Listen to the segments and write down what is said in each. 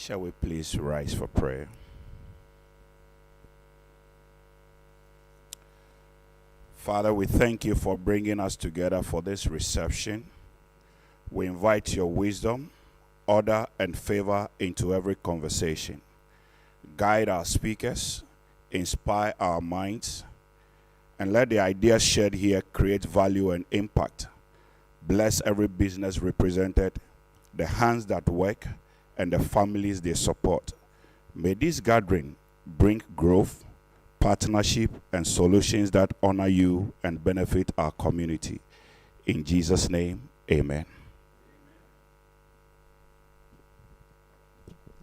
Shall we please rise for prayer? Father, we thank you for bringing us together for this reception. We invite your wisdom, order, and favor into every conversation. Guide our speakers, inspire our minds, and let the ideas shared here create value and impact. Bless every business represented, the hands that work, and the families they support. May this gathering bring growth, partnership, and solutions that honor you and benefit our community. In Jesus' name, amen.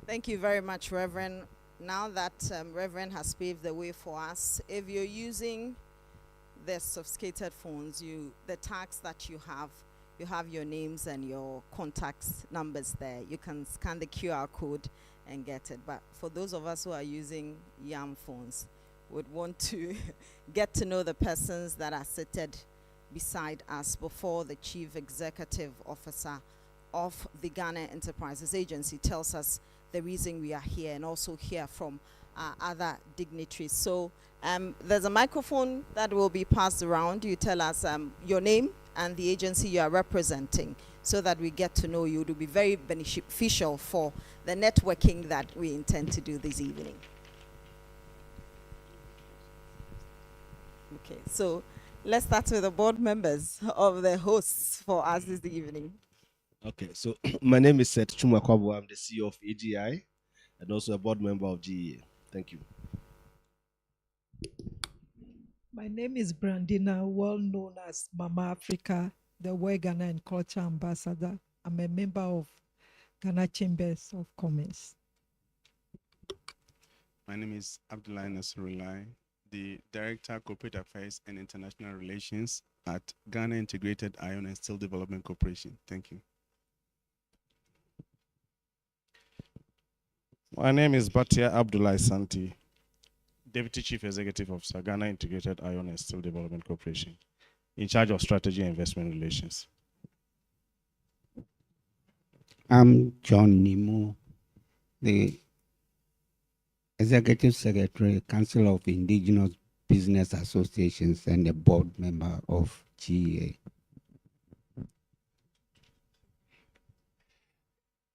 Thank you very much, Reverend. Now that Reverend has paved the way for us, if you're using the sophisticated phones, the tags that you have your names and your contacts numbers there. You can scan the QR code and get it. But for those of us who are using YAM phones, would want to get to know the persons that are seated beside us before the Chief Executive Officer of the Ghana Enterprises Agency tells us the reason we are here, and also hear from other dignitaries. So there's a microphone that will be passed around. You tell us your name and the agency you are representing so that we get to know you. It will be very beneficial for the networking that we intend to do this evening. Okay, so let's start with the board members of the hosts for us this evening. Okay, so my name is Seth Chumakwabu. I'm the CEO of AGI and also a board member of GEA. Thank you. My name is Brandina, well known as Mama Africa, the World Ghana and Culture Ambassador. I'm a member of Ghana Chambers of Commerce. My name is Abdullah Nasrullah, the Director, Corporate Affairs and International Relations at Ghana Integrated Iron and Steel Development Corporation. Thank you. My name is Batia Abdullah Santi, Deputy Chief Executive Officer, Ghana Integrated Iron and Steel Development Corporation, in charge of Strategy and Investment Relations. I'm John Nimo, the Executive Secretary, Council of Indigenous Business Associations, and a board member of GEA.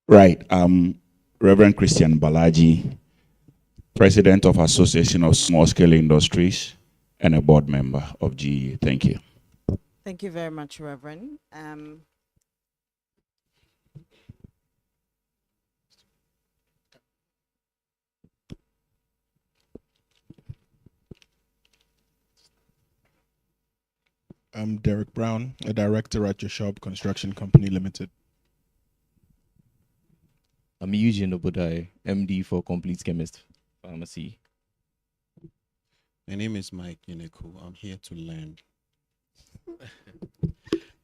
Right. Reverend Christian Balaji, President of Association of Small Scale Industries and a board member of GE. Thank you. Thank you very much, Reverend. I'm Derek Brown, a director at Your Shop Construction Company Limited. I'm Eugene Obodai, MD for Complete Chemist Pharmacy. My name is Mike Yineku. I'm here to learn.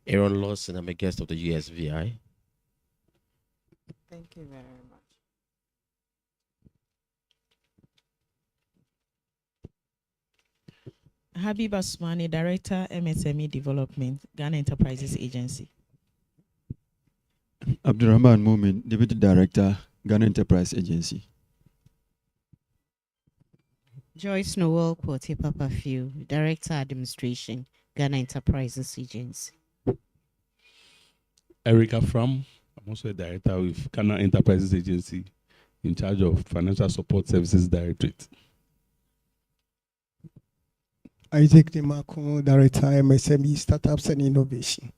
Aaron Lawson, I'm a guest of the USVI. Thank you very much. Habib Asmani, Director, MSME Development, Ghana Enterprises Agency. Abdurrahman Momin, Deputy Director, Ghana Enterprise Agency. Joyce Noel Kwote Papafio, Director Administration, Ghana Enterprises Agency. Erica Fram, I'm also a director with Ghana Enterprises Agency, in charge of Financial Support Services Directorate. Isaac Dimako, Director, MSME Startups and Innovation.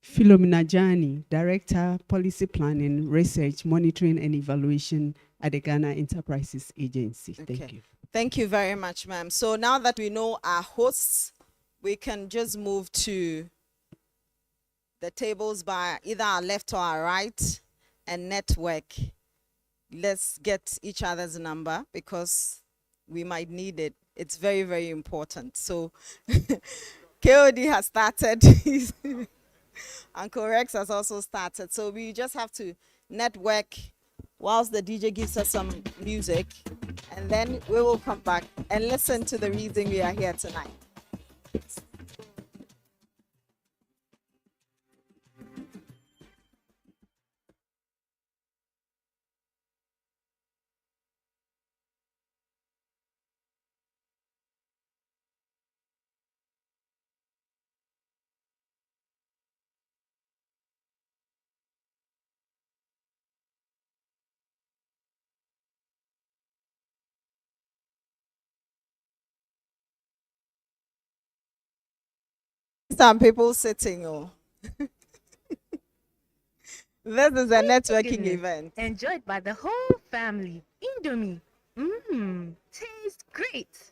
Philomena Jani, Director, Policy Planning, Research, Monitoring and Evaluation at the Ghana Enterprises Agency. Thank you. Thank you very much, ma'am. So now that we know our hosts, we can just move to the tables by either our left or our right and network. Let's get each other's number because we might need it. It's very, very important. So KOD has started. Uncle Rex has also started. So we just have to network whilst the DJ gives us some music, and then we will come back and listen to the reason we are here tonight. some people sitting. Oh. This is a networking Goodness. event. Enjoyed by the whole family. Indomie. Mmm. Tastes great.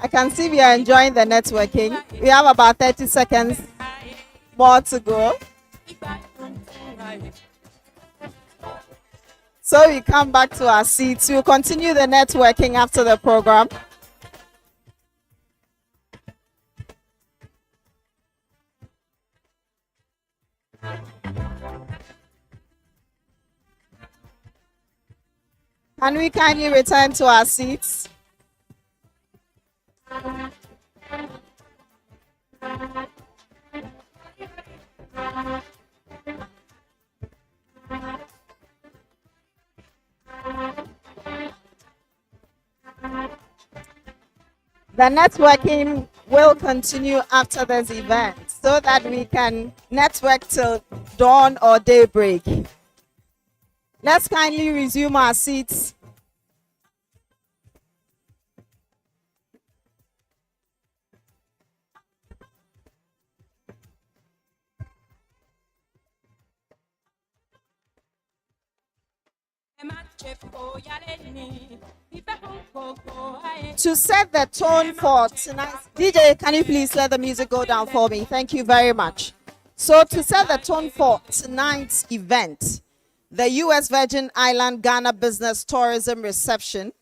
I can see we are enjoying the networking. We have about 30 seconds more to go. So we come back to our seats. We'll continue the networking after the program. Can we kindly return to our seats? The networking will continue after this event so that we can network till dawn or daybreak. Let's kindly resume our seats. To set the tone for tonight, DJ, can you please let the music go down for me? Thank you very much. So to set the tone for tonight's event, the U.S. Virgin Island Ghana Business Tourism Reception.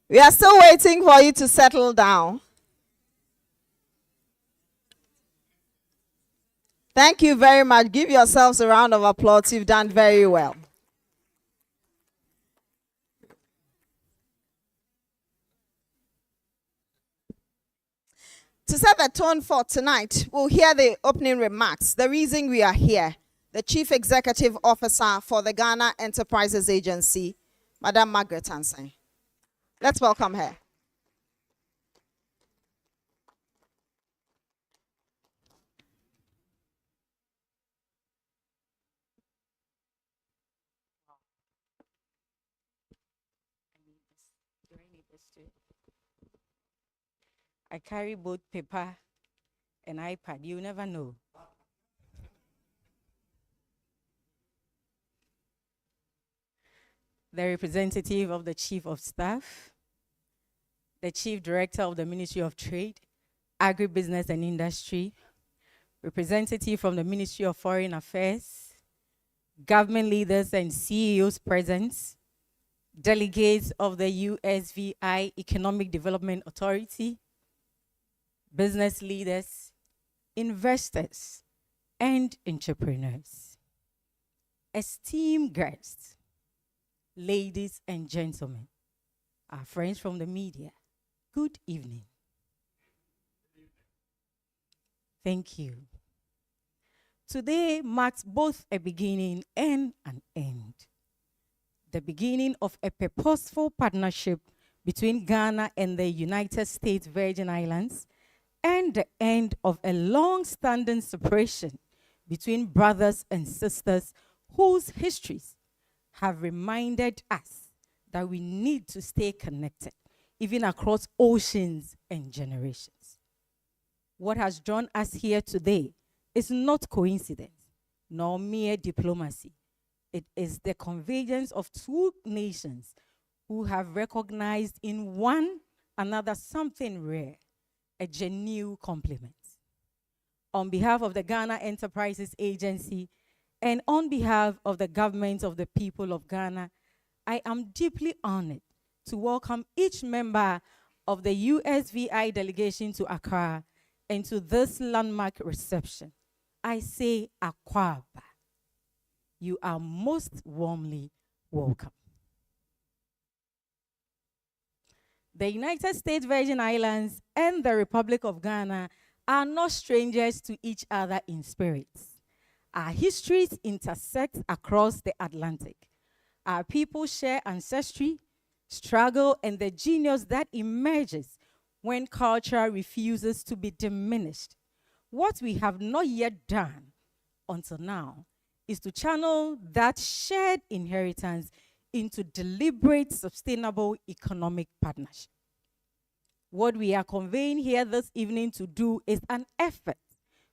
We are still waiting for you to settle down. Thank you very much. Give yourselves a round of applause. You've done very well. To set the tone for tonight, we'll hear the opening remarks. The reason we are here, the Chief Executive Officer for the Ghana Enterprises Agency, Madam Margaret Hansen. Let's welcome her. I carry both paper and iPad. You never know. The representative of the Chief of Staff, the Chief Director of the Ministry of Trade, Agribusiness and Industry, representative from the Ministry of Foreign Affairs, government leaders and CEOs present, delegates of the USVI Economic Development Authority, business leaders, investors, and entrepreneurs. Esteemed guests, ladies and gentlemen, our friends from the media, good evening. Thank you. Today marks both a beginning and an end. The beginning of a purposeful partnership between Ghana and the United States Virgin Islands, and the end of a long-standing separation between brothers and sisters whose histories have reminded us that we need to stay connected, even across oceans and generations. What has drawn us here today is not coincidence, nor mere diplomacy. It is the convergence of two nations who have recognized in one another something rare, a genuine compliment. On behalf of the Ghana Enterprises Agency and on behalf of the government of the people of Ghana, I am deeply honored to welcome each member of the USVI delegation to Accra and to this landmark reception. I say Akwaba. You are most warmly welcome. The United States Virgin Islands and the Republic of Ghana are not strangers to each other in spirit. Our histories intersect across the Atlantic. Our people share ancestry, struggle, and the genius that emerges when culture refuses to be diminished. What we have not yet done until now is to channel that shared inheritance into deliberate, sustainable economic partnership. What we are conveying here this evening to do is an effort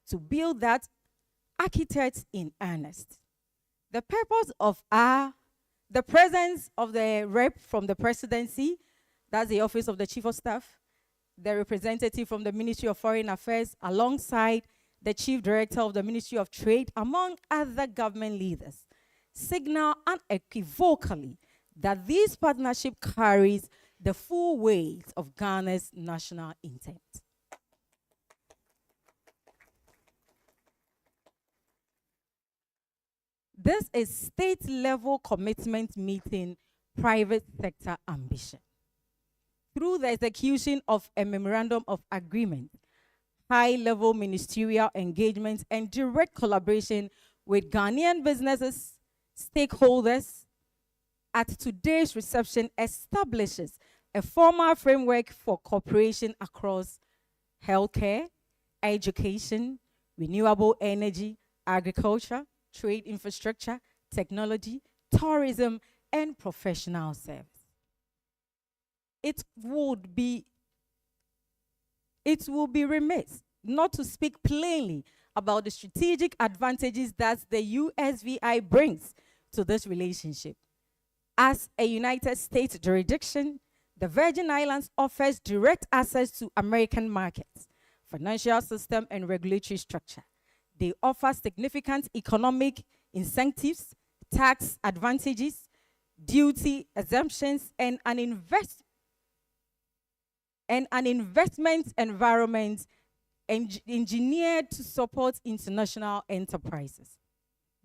to build that architects in earnest. The purpose of the presence of the rep from the presidency, that's the office of the chief of staff, the representative from the Ministry of Foreign Affairs, alongside the chief director of the Ministry of Trade, among other government leaders, signal unequivocally that this partnership carries the full weight of Ghana's national intent. This is state-level commitment meeting private sector ambition. Through the execution of a memorandum of agreement, high-level ministerial engagement, and direct collaboration with Ghanaian businesses, stakeholders, at today's reception establishes a formal framework for cooperation across healthcare, education, renewable energy, agriculture, trade infrastructure, technology, tourism, and professional service. It will be remiss not to speak plainly about the strategic advantages that the USVI brings to this relationship. As a United States jurisdiction, the Virgin Islands offers direct access to American markets, financial system, and regulatory structure. They offer significant economic incentives, tax advantages, duty exemptions, and an investment environment engineered to support international enterprises.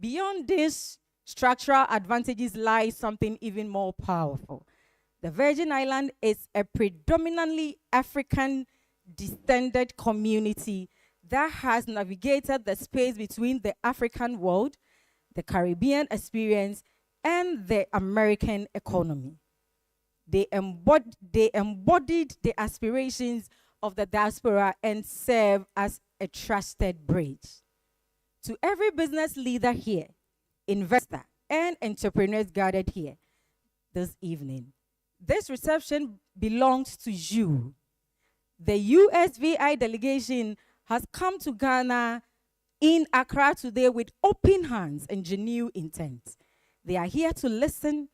Beyond these structural advantages lies something even more powerful. The Virgin Islands is a predominantly African descended community that has navigated the space between the African world, the Caribbean experience, and the American economy. They embodied the aspirations of the diaspora and serve as a trusted bridge. To every business leader here, investor, and entrepreneurs gathered here this evening, this reception belongs to you. The USVI delegation has come to Ghana in Accra today with open hands and genuine intent. They are here to listen,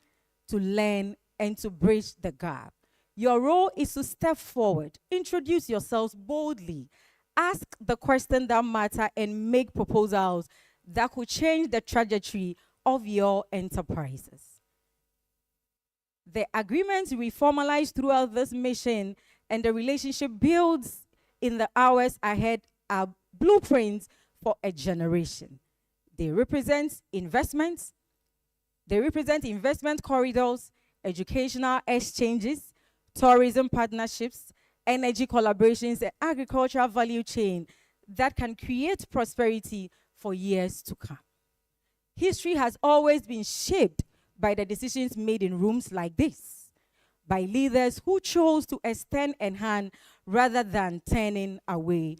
to learn, and to bridge the gap. Your role is to step forward, introduce yourselves boldly, ask the questions that matter, and make proposals that could change the trajectory of your enterprises. The agreements we formalize throughout this mission and the relationship builds in the hours ahead are blueprints for a generation. They represent investments, they represent investment corridors, educational exchanges, tourism partnerships, energy collaborations, and agricultural value chain that can create prosperity for years to come. History has always been shaped by the decisions made in rooms like this, by leaders who chose to extend a hand rather than turning away,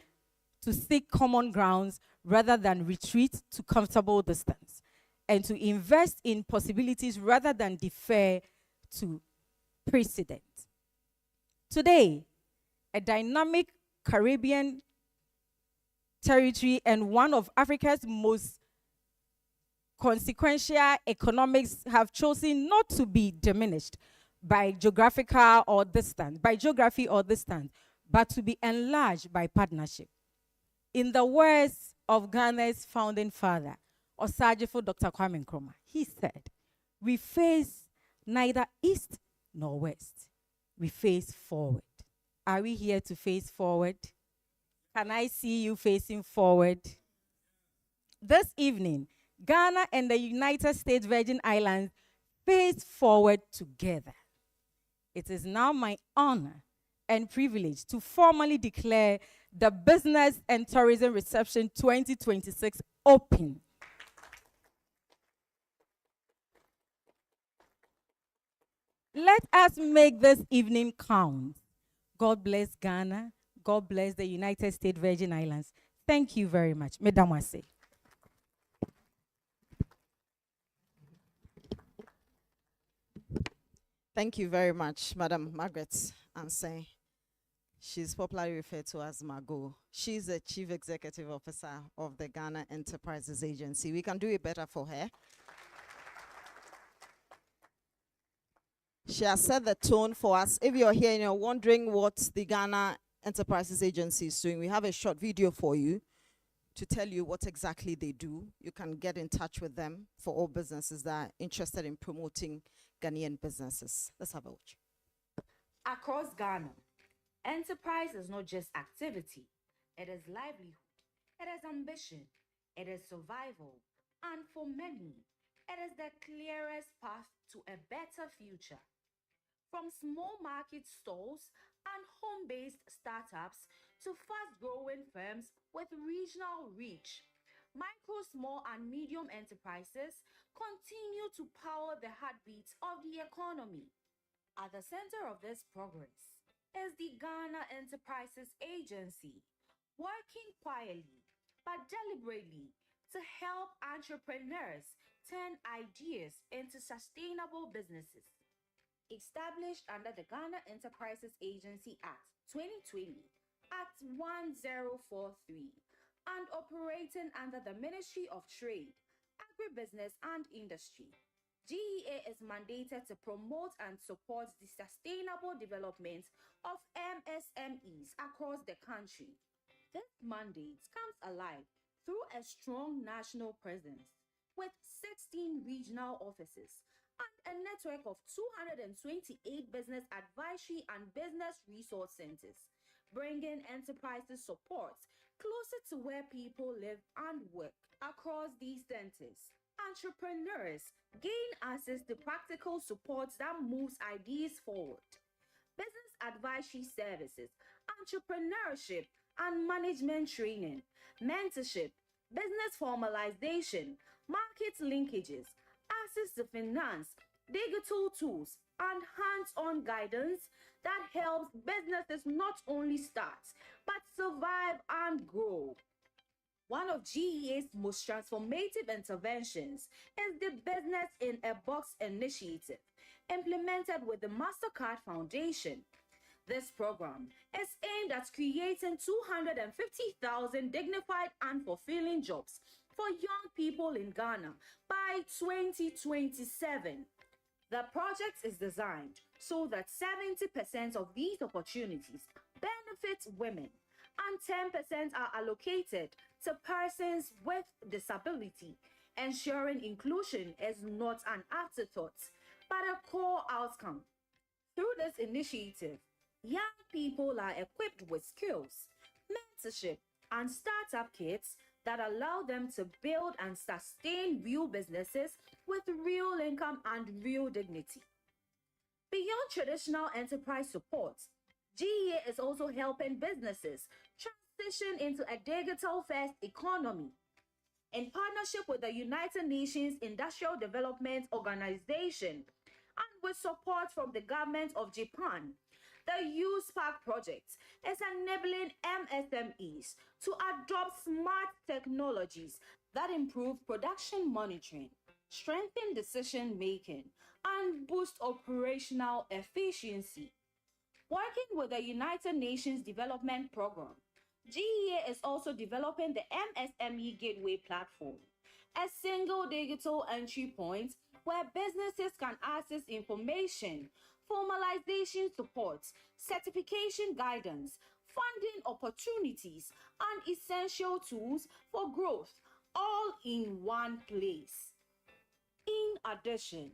to seek common grounds rather than retreat to comfortable distance, and to invest in possibilities rather than defer to precedent. Today, a dynamic Caribbean territory and one of Africa's most consequential economics have chosen not to be diminished by geography or distance, but to be enlarged by partnership. In the words of Ghana's founding father, Osajifo Dr. Kwame Nkrumah, he said, "We face neither east nor west. We face forward." Are we here to face forward? Can I see you facing forward? This evening, Ghana and the United States Virgin Islands face forward together. It is now my honor and privilege to formally declare the Business and Tourism Reception 2026 open. Let us make this evening count. God bless Ghana. God bless the United States Virgin Islands. Thank you very much. Mesdames, Messieurs. Thank you very much, Madam Margaret Anseh. She's popularly referred to as Margot. She's the Chief Executive Officer of the Ghana Enterprises Agency. We can do it better for her. She has set the tone for us. If you're here and you're wondering what the Ghana Enterprises Agency is doing, we have a short video for you to tell you what exactly they do. You can get in touch with them for all businesses that are interested in promoting Ghanaian businesses. Let's have a watch. Across Ghana, enterprise is not just activity, it is livelihood, it is ambition, it is survival, and for many, it is the clearest path to a better future. From small market stalls and home-based startups to fast-growing firms with regional reach, micro, small, and medium enterprises continue to power the heartbeat of the economy. At the center of this progress is the Ghana Enterprises Agency, working quietly but deliberately to help entrepreneurs turn ideas into sustainable businesses. Established under the Ghana Enterprises Agency Act 2020, Act 1043, and operating under the Ministry of Trade, Agribusiness and Industry, GEA is mandated to promote and support the sustainable development of MSMEs across the country. This mandate comes alive through a strong national presence with 16 regional offices and a network of 228 business advisory and business resource centers, bringing enterprises support closer to where people live and work. Across these centers, entrepreneurs gain access to practical support that moves ideas forward. Business advisory services, entrepreneurship and management training, mentorship, business formalization, market linkages, access to finance, digital tools, and hands-on guidance that helps businesses not only start, but survive and grow. One of GEA's most transformative interventions is the Business in a Box initiative, implemented with the MasterCard Foundation. This program is aimed at creating 250,000 dignified and fulfilling jobs for young people in Ghana by 2027. The project is designed so that 70% of these opportunities benefit women and 10% are allocated to persons with disability, ensuring inclusion is not an afterthought, but a core outcome. Through this initiative, young people are equipped with skills, mentorship, and startup kits that allow them to build and sustain real businesses with real income and real dignity. Beyond traditional enterprise support, GEA is also helping businesses transition into a digital-first economy. In partnership with the United Nations Industrial Development Organization and with support from the government of Japan, the U-Spark project is enabling MSMEs to adopt smart technologies that improve production monitoring, strengthen decision making, and boost operational efficiency. Working with the United Nations Development Program, GEA is also developing the MSME Gateway platform, a single digital entry point where businesses can access information, formalization support, certification guidance, funding opportunities, and essential tools for growth, all in one place. In addition,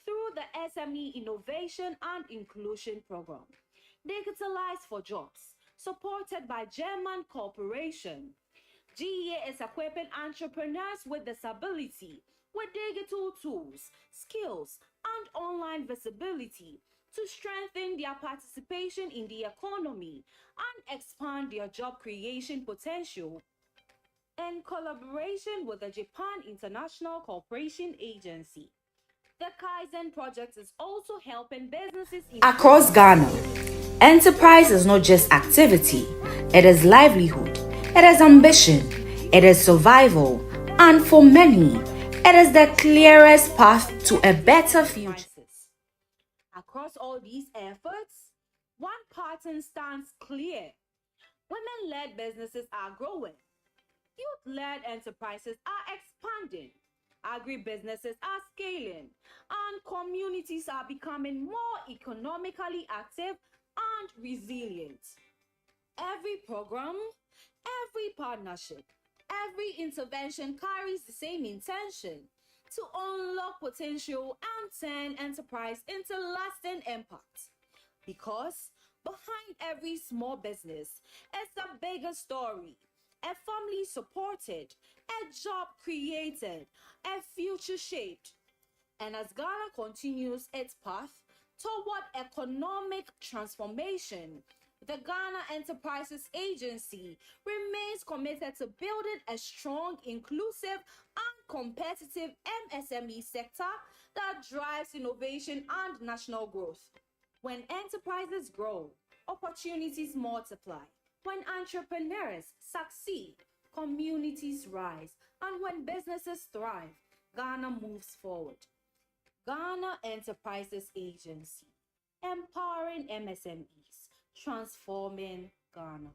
through the SME Innovation and Inclusion Program, Digitalize for Jobs, supported by German Corporation, GEA is equipping entrepreneurs with disability with digital tools, skills, and online visibility to strengthen their participation in the economy and expand their job creation potential. In collaboration with the Japan International Cooperation Agency, the Kaizen project is also helping businesses across Ghana. Enterprise is not just activity, it is livelihood, it is ambition, it is survival, and for many, it is the clearest path to a better future. Across all these efforts, one pattern stands clear. Women-led businesses are growing. Youth-led enterprises are expanding. Agribusinesses are scaling. And communities are becoming more economically active and resilient. Every program, every partnership, every intervention carries the same intention: to unlock potential and turn enterprise into lasting impact. Because behind every small business is a bigger story, a family supported, a job created, a future shaped. And as Ghana continues its path toward economic transformation, the Ghana Enterprises Agency remains committed to building a strong, inclusive, and competitive MSME sector that drives innovation and national growth. When enterprises grow, opportunities multiply. When entrepreneurs succeed, communities rise. And when businesses thrive, Ghana moves forward. Ghana Enterprises Agency, empowering MSMEs, transforming Ghana.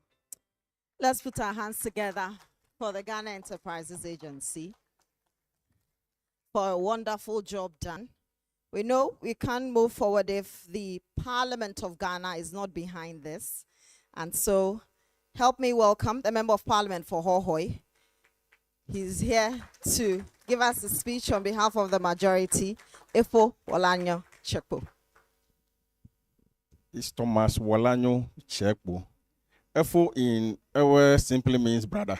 Let's put our hands together for the Ghana Enterprises Agency for a wonderful job done. We know we can't move forward if the Parliament of Ghana is not behind this. And so help me welcome the Member of Parliament for Hohoe. He's here to give us a speech on behalf of the majority, Efo Wolanyo Chekpo. It's Thomas Wolanyo Chekpo. Efo in our simply means brother.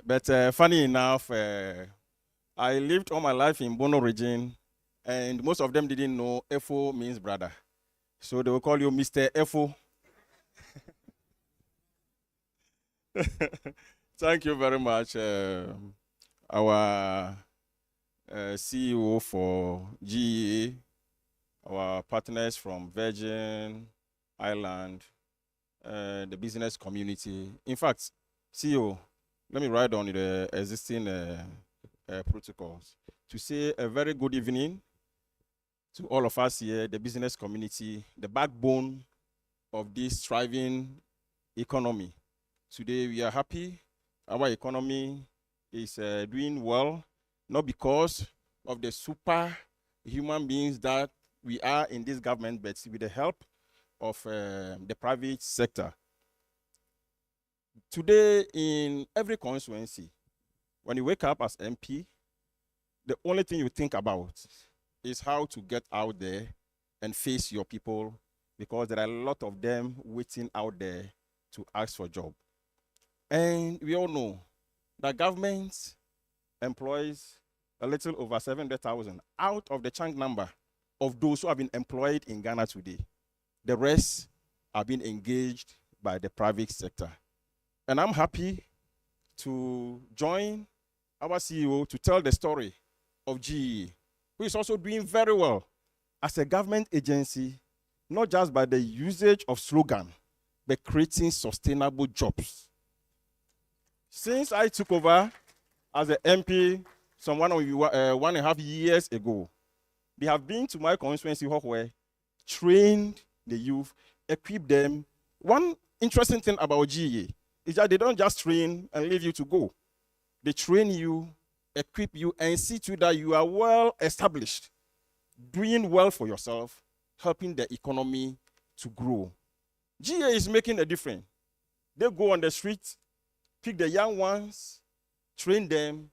But funny enough, I lived all my life in Bono region, and most of them didn't know Efo means brother. So they will call you Mr. Efo. Thank you very much, our CEO for GEA, our partners from Virgin Island, the business community. In fact, CEO, let me write on the existing protocols to say a very good evening to all of us here, the business community, the backbone of this thriving economy. Today we are happy. Our economy is doing well, not because of the super human beings that we are in this government, but with the help of the private sector. Today, in every constituency, when you wake up as MP, the only thing you think about is how to get out there and face your people, because there are a lot of them waiting out there to ask for a job. And we all know that government employs a little over 700,000 out of the chunk number of those who have been employed in Ghana today. The rest are being engaged by the private sector. And I'm happy to join our CEO to tell the story of GEA, who is also doing very well as a government agency, not just by the usage of slogan, but creating sustainable jobs. Since I took over as an MP some 1.5 years ago, they have been to my constituency where trained the youth, equipped them. One interesting thing about GEA is that they don't just train and leave you to go. They train you, equip you, and see to that you are well established, doing well for yourself, helping the economy to grow. GEA is making a difference. They go on the street, pick the young ones, train them,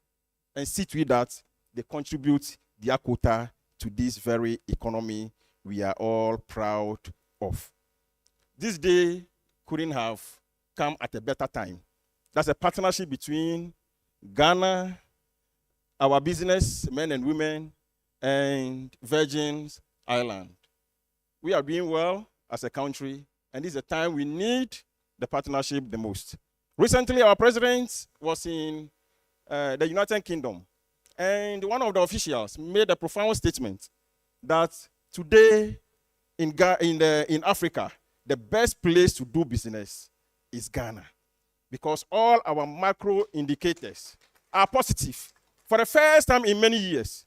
and see to it that they contribute their quota to this very economy we are all proud of. This day couldn't have come at a better time. That's a partnership between Ghana, our business men and women, and Virgin Islands. We are doing well as a country, and this is a time we need the partnership the most. Recently, our president was in the United Kingdom, and one of the officials made a profound statement that today in Africa, the best place to do business is Ghana, because all our macro indicators are positive. For the first time in many years,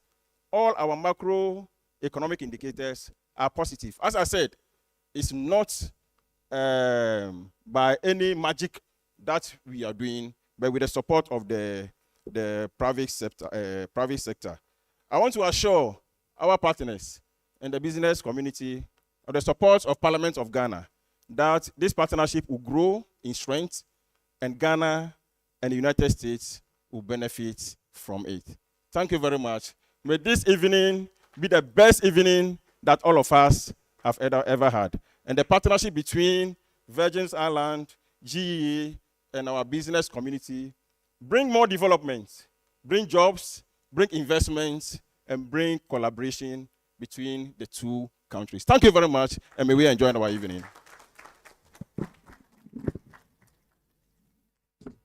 all our macroeconomic indicators are positive. As I said, it's not by any magic that we are doing, but with the support of the private sector. I want to assure our partners and the business community of the support of Parliament of Ghana that this partnership will grow in strength, and Ghana and the United States will benefit from it. Thank you very much. May this evening be the best evening that all of us have ever had. And the partnership between Virgin Islands, GEA, and our business community bring more development, bring jobs, bring investments, and bring collaboration between the two countries. Thank you very much, and may we enjoy our evening.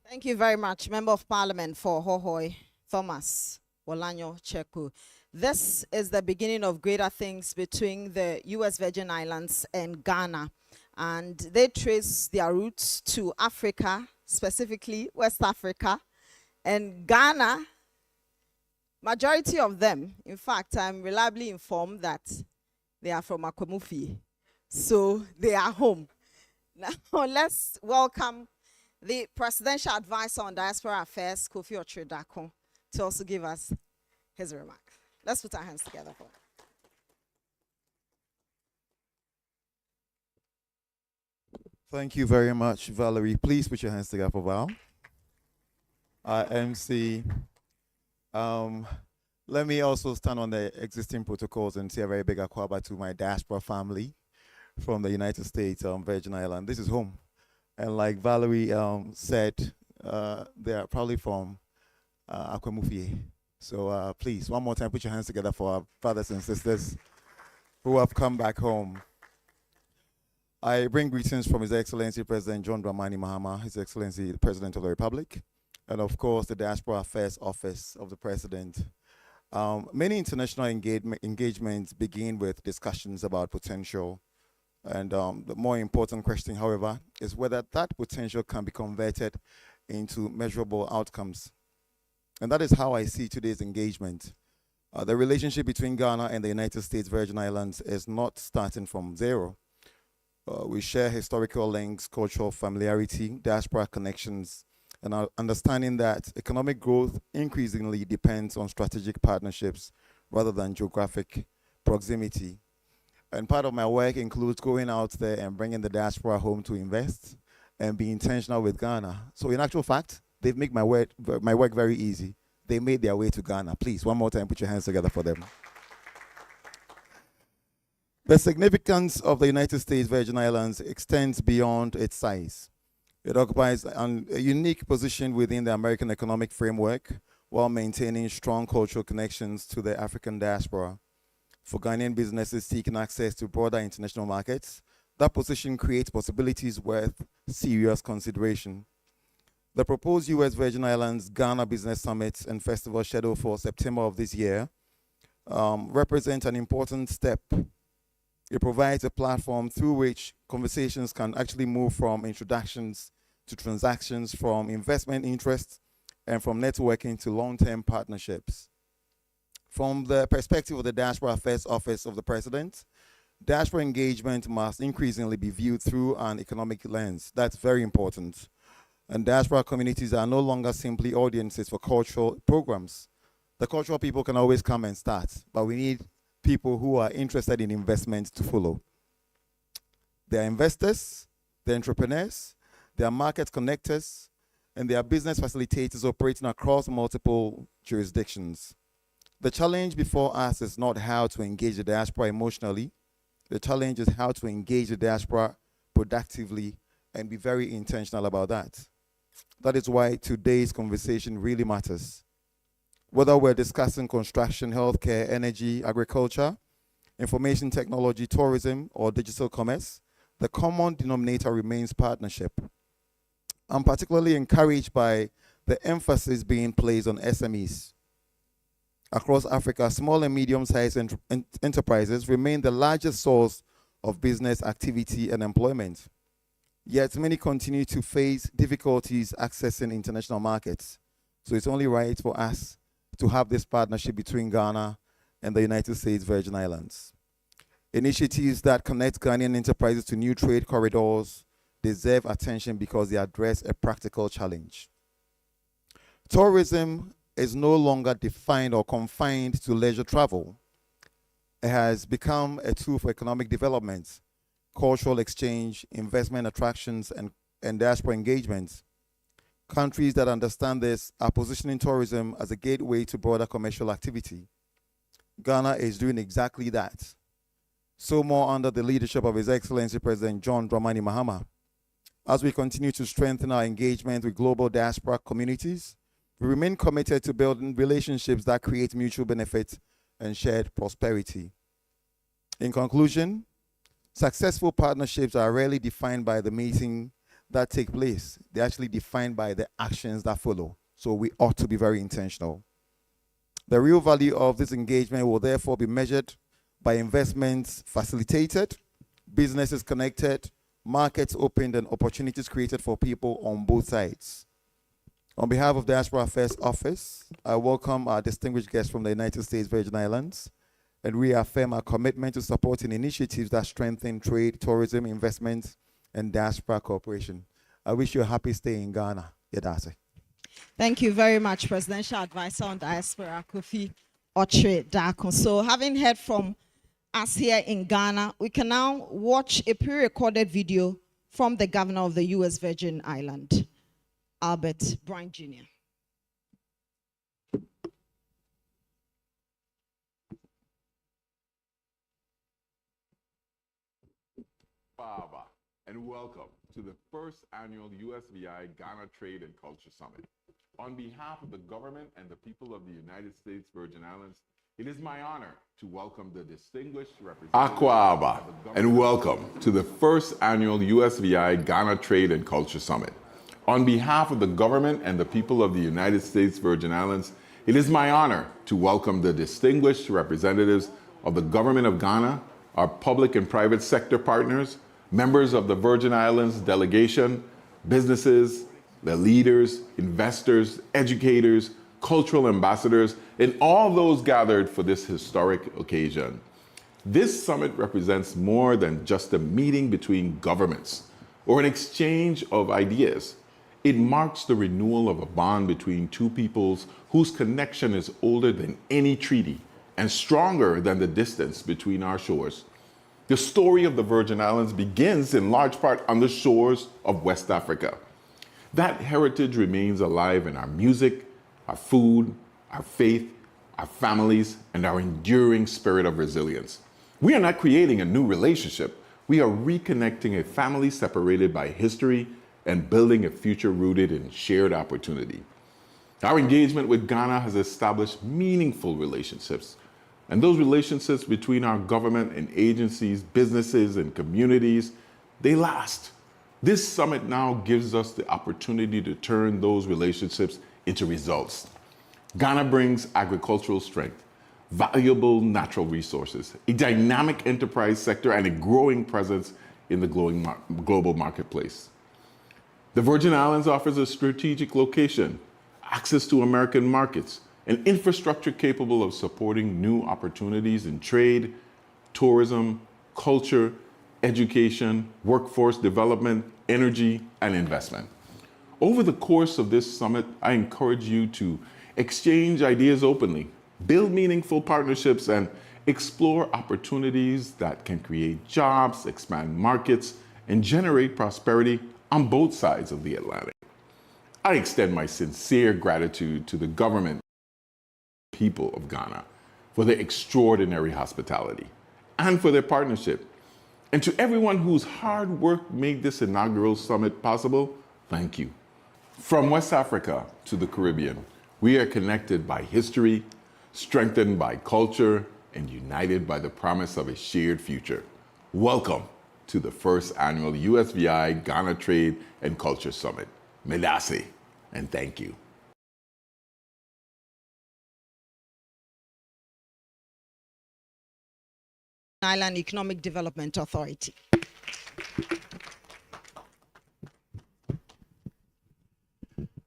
Thank you very much, Member of Parliament for Hohoe, Thomas Wolanyo Cheku. This is the beginning of greater things between the U.S. Virgin Islands and Ghana. And they trace their roots to Africa, specifically West Africa. And Ghana, majority of them, in fact, I'm reliably informed that they are from Akwamufi. So they are home. Now let's welcome the Presidential Advisor on Diaspora Affairs, Kofi Otridako, to also give us his remarks. Let's put our hands together for him. Thank you very much, Valerie. Please put your hands together for Val. MC. Let me also stand on the existing protocols and say a very big akwaba to my diaspora family from the United States, Virgin Islands. This is home. And like Valerie said, they are probably from Akwamufi. So please, one more time, put your hands together for our brothers and sisters who have come back home. I bring greetings from His Excellency President John Dramani Mahama, His Excellency the President of the Republic, and of course the Diaspora Affairs Office of the President. Many international engagements begin with discussions about potential, and the more important question, however, is whether that potential can be converted into measurable outcomes. And that is how I see today's engagement. The relationship between Ghana and the United States Virgin Islands is not starting from zero. We share historical links, cultural familiarity, diaspora connections, and our understanding that economic growth increasingly depends on strategic partnerships rather than geographic proximity. And part of my work includes going out there and bringing the diaspora home to invest and be intentional with Ghana. So in actual fact, they've made my work very easy. They made their way to Ghana. Please, one more time, put your hands together for them. The significance of the United States Virgin Islands extends beyond its size. It occupies a unique position within the American economic framework while maintaining strong cultural connections to the African diaspora. for Ghanaian businesses seeking access to broader international markets, that position creates possibilities worth serious consideration. The proposed U.S. Virgin Islands Ghana Business Summit and Festival scheduled for September of this year represent an important step. It provides a platform through which conversations can actually move from introductions to transactions, from investment interests, and from networking to long-term partnerships. From the perspective of the Diaspora Affairs Office of the President, diaspora engagement must increasingly be viewed through an economic lens. That's very important. And diaspora communities are no longer simply audiences for cultural programs. The cultural people can always come and start, but we need people who are interested in investment to follow. They are investors, they're entrepreneurs, they are market connectors, and they are business facilitators operating across multiple jurisdictions. The challenge before us is not how to engage the diaspora emotionally. The challenge is how to engage the diaspora productively and be very intentional about that. That is why today's conversation really matters. Whether we're discussing construction, healthcare, energy, agriculture, information technology, tourism, or digital commerce, the common denominator remains partnership. I'm particularly encouraged by the emphasis being placed on SMEs. Across Africa, small and medium-sized enterprises remain the largest source of business activity and employment. Yet many continue to face difficulties accessing international markets. So it's only right for us to have this partnership between Ghana and the United States Virgin Islands. Initiatives that connect Ghanaian enterprises to new trade corridors deserve attention because they address a practical challenge. Tourism is no longer defined or confined to leisure travel. It has become a tool for economic development, cultural exchange, investment attractions, and diaspora engagement. Countries that understand this are positioning tourism as a gateway to broader commercial activity. Ghana is doing exactly that. So more under the leadership of His Excellency President John Dramani Mahama. As we continue to strengthen our engagement with global diaspora communities, we remain committed to building relationships that create mutual benefit and shared prosperity. In conclusion, successful partnerships are rarely defined by the meeting that take place. They're actually defined by the actions that follow. So we ought to be very intentional. The real value of this engagement will therefore be measured by investments facilitated, businesses connected, markets opened, and opportunities created for people on both sides. On behalf of the Diaspora Affairs Office, I welcome our distinguished guests from the United States Virgin Islands and reaffirm our commitment to supporting initiatives that strengthen trade, tourism, investment, and diaspora cooperation. I wish you a happy stay in Ghana. Yedase. Thank you very much, Presidential Advisor on Diaspora, Kofi Ochre Darko. So having heard from us here in Ghana, we can now watch a pre-recorded video from the Governor of the U.S. Virgin Islands, Albert Bryan Jr. Baba, and welcome to the first annual USVI Ghana Trade and Culture Summit. On behalf of the government and the people of the United States Virgin Islands, it is my honor to welcome the distinguished representative. Akwaaba, and welcome to the first annual USVI Ghana Trade and Culture Summit. On behalf of the government and the people of the United States Virgin Islands, it is my honor to welcome the distinguished representatives of the government of Ghana, our public and private sector partners, members of the Virgin Islands delegation, businesses, the leaders, investors, educators, cultural ambassadors, and all those gathered for this historic occasion. This summit represents more than just a meeting between governments or an exchange of ideas. It marks the renewal of a bond between two peoples whose connection is older than any treaty and stronger than the distance between our shores. The story of the Virgin Islands begins in large part on the shores of West Africa. That heritage remains alive in our music, our food, our faith, our families, and our enduring spirit of resilience. We are not creating a new relationship. We are reconnecting a family separated by history and building a future rooted in shared opportunity. Our engagement with Ghana has established meaningful relationships And those relationships between our government and agencies, businesses and communities, they last. This summit now gives us the opportunity to turn those relationships into results. Ghana brings agricultural strength, valuable natural resources, a dynamic enterprise sector, and a growing presence in the global marketplace. The Virgin Islands offers a strategic location, access to American markets, an infrastructure capable of supporting new opportunities in trade, tourism, culture, education, workforce development, energy, and investment. Over the course of this summit, I encourage you to exchange ideas openly, build meaningful partnerships, and explore opportunities that can create jobs, expand markets, and generate prosperity on both sides of the Atlantic. I extend my sincere gratitude to the government and people of Ghana for their extraordinary hospitality and for their partnership. And to everyone whose hard work made this inaugural summit possible, thank you. From West Africa to the Caribbean, we are connected by history, strengthened by culture, and united by the promise of a shared future. Welcome to the first annual USVI Ghana Trade and Culture Summit. Medase, and thank you. Island Economic Development Authority.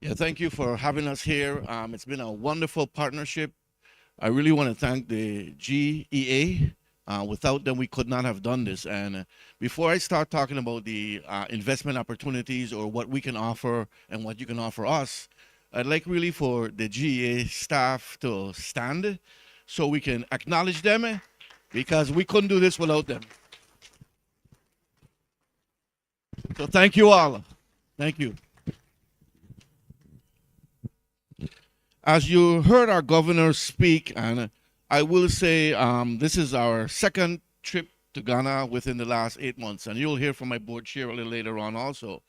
Yeah, thank you for having us here. It's been a wonderful partnership. I really want to thank the GEA. Without them, we could not have done this. And before I start talking about the investment opportunities or what we can offer and what you can offer us, I'd like really for the GEA staff to stand so we can acknowledge them, because we couldn't do this without them. So thank you all. Thank you. As you heard our governor speak, and I will say this is our second trip to Ghana within the last 8 months, and you'll hear from my board chair a little later on also.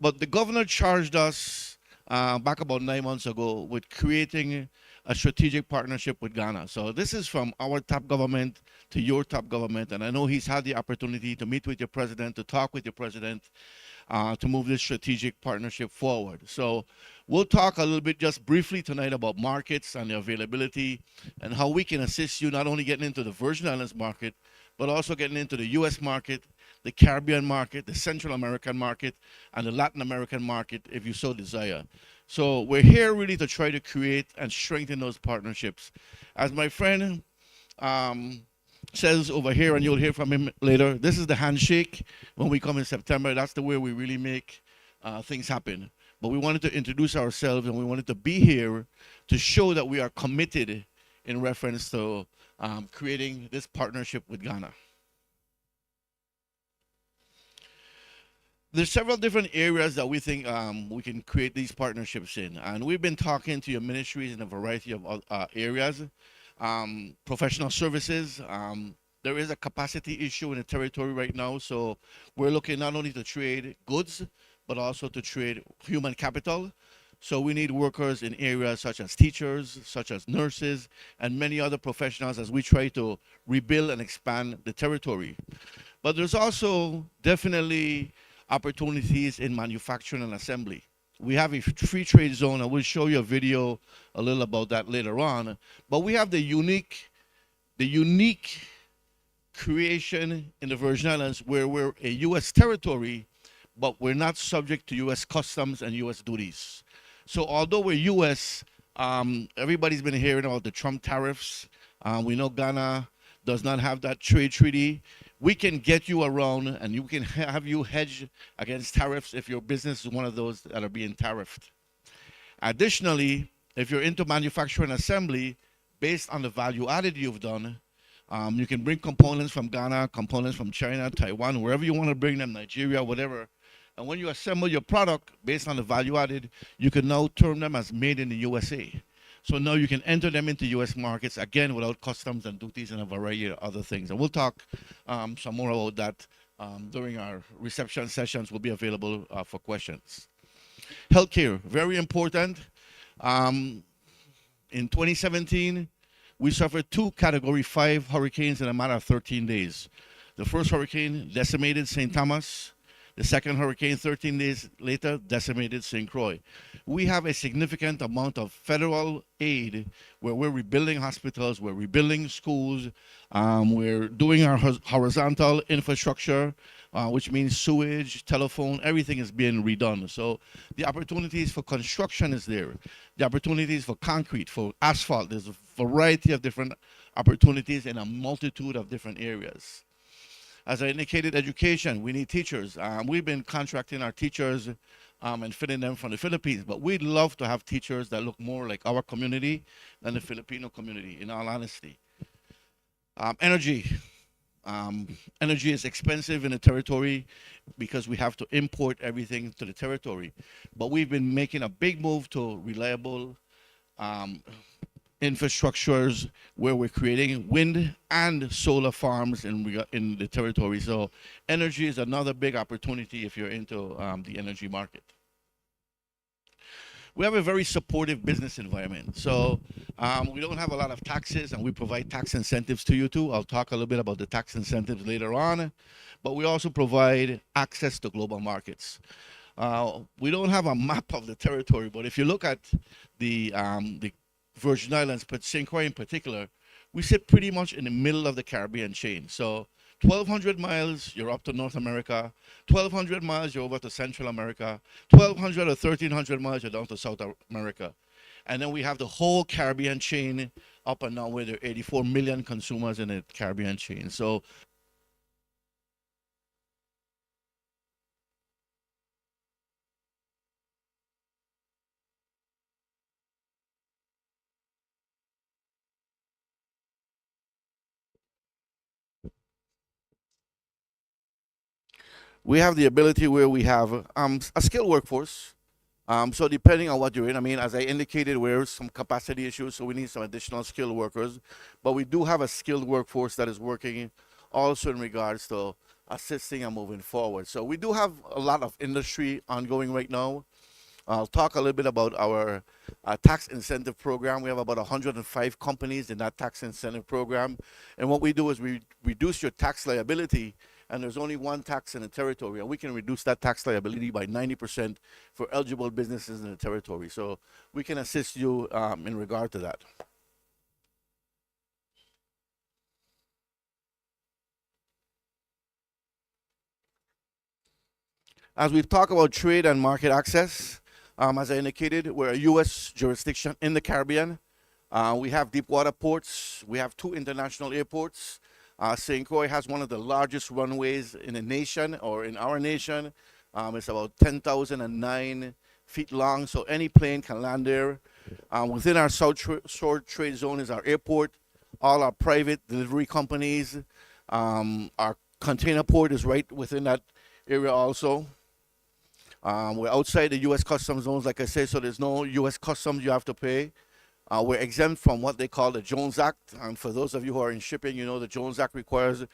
But the governor charged us back about 9 months ago with creating a strategic partnership with Ghana. So this is from our top government to your top government, and I know he's had the opportunity to meet with your president, to talk with your president, to move this strategic partnership forward. So we'll talk a little bit just briefly tonight about markets and the availability and how we can assist you not only getting into the Virgin Islands market, but also getting into the U.S. market, the Caribbean market, the Central American market, and the Latin American market if you so desire. So we're here really to try to create and strengthen those partnerships. As my friend says over here, and you'll hear from him later, this is the handshake. When we come in September, that's the way we really make things happen. But we wanted to introduce ourselves, and we wanted to be here to show that we are committed in reference to creating this partnership with Ghana. There's several different areas that we think we can create these partnerships in. And we've been talking to your ministries in a variety of areas. Professional services, there is a capacity issue in the territory right now. So we're looking not only to trade goods, but also to trade human capital. So we need workers in areas such as teachers, such as nurses, and many other professionals as we try to rebuild and expand the territory. But there's also definitely opportunities in manufacturing and assembly. We have a free trade zone, and we'll show you a video a little about that later on. But we have the unique creation in the Virgin Islands where we're a U.S. territory, but we're not subject to U.S. customs and U.S. duties. So although we're U.S., everybody's been hearing about the Trump tariffs. We know Ghana does not have that trade treaty. We can get you around, and you can have you hedge against tariffs if your business is one of those that are being tariffed. Additionally, if you're into manufacturing and assembly, based on the value added you've done, you can bring components from Ghana, components from China, Taiwan, wherever you want to bring them, Nigeria, whatever. And when you assemble your product based on the value added, you can now term them as made in the USA. So now you can enter them into U.S. markets, again, without customs and duties and a variety of other things. And we'll talk some more about that during our reception sessions. Will be available for questions. Healthcare, very important. In 2017, we suffered 2 Category 5 hurricanes in a matter of 13 days. The first hurricane decimated St. Thomas. The second hurricane, 13 days later, decimated St. Croix. We have a significant amount of federal aid where we're rebuilding hospitals, we're rebuilding schools, we're doing our horizontal infrastructure, which means sewage, telephone, everything is being redone. So the opportunities for construction is there. The opportunities for concrete, for asphalt, there's a variety of different opportunities in a multitude of different areas. As I indicated, education, we need teachers. We've been contracting our teachers and fitting them from the Philippines, but we'd love to have teachers that look more like our community than the Filipino community, in all honesty. Energy. Energy is expensive in the territory because we have to import everything to the territory. But we've been making a big move to reliable infrastructures where we're creating wind and solar farms in the territory. So energy is another big opportunity if you're into the energy market. We have a very supportive business environment. So we don't have a lot of taxes, and we provide tax incentives to you too. I'll talk a little bit about the tax incentives later on, but we also provide access to global markets. We don't have a map of the territory, but if you look at the Virgin Islands, but St. Croix in particular, we sit pretty much in the middle of the Caribbean chain. So 1,200 miles, you're up to North America. 1,200 miles, you're over to Central America. 1,200 or 1,300 miles, you're down to South America. And then we have the whole Caribbean chain up and down where there are 84 million consumers in the Caribbean chain. So we have the ability where we have a skilled workforce. So depending on what you're in, I mean, as I indicated, there's some capacity issues, so we need some additional skilled workers. But we do have a skilled workforce that is working also in regards to assisting and moving forward. So we do have a lot of industry ongoing right now. I'll talk a little bit about our tax incentive program. We have about 105 companies in that tax incentive program. And what we do is we reduce your tax liability, and there's only one tax in the territory, and we can reduce that tax liability by 90% for eligible businesses in the territory. So we can assist you in regard to that. As we talk about trade and market access, as I indicated, we're a U.S. jurisdiction in the Caribbean. We have deep water ports. We have 2 international airports. St. Croix has one of the largest runways in the nation, or in our nation. It's about 10,009 feet long, so any plane can land there. Within our South Shore Trade Zone is our airport, all our private delivery companies. Our container port is right within that area also. We're outside the U.S. customs zones, like I said, so there's no U.S. customs you have to pay. We're exempt from what they call the Jones Act. And for those of you who are in shipping, you know the Jones Act requires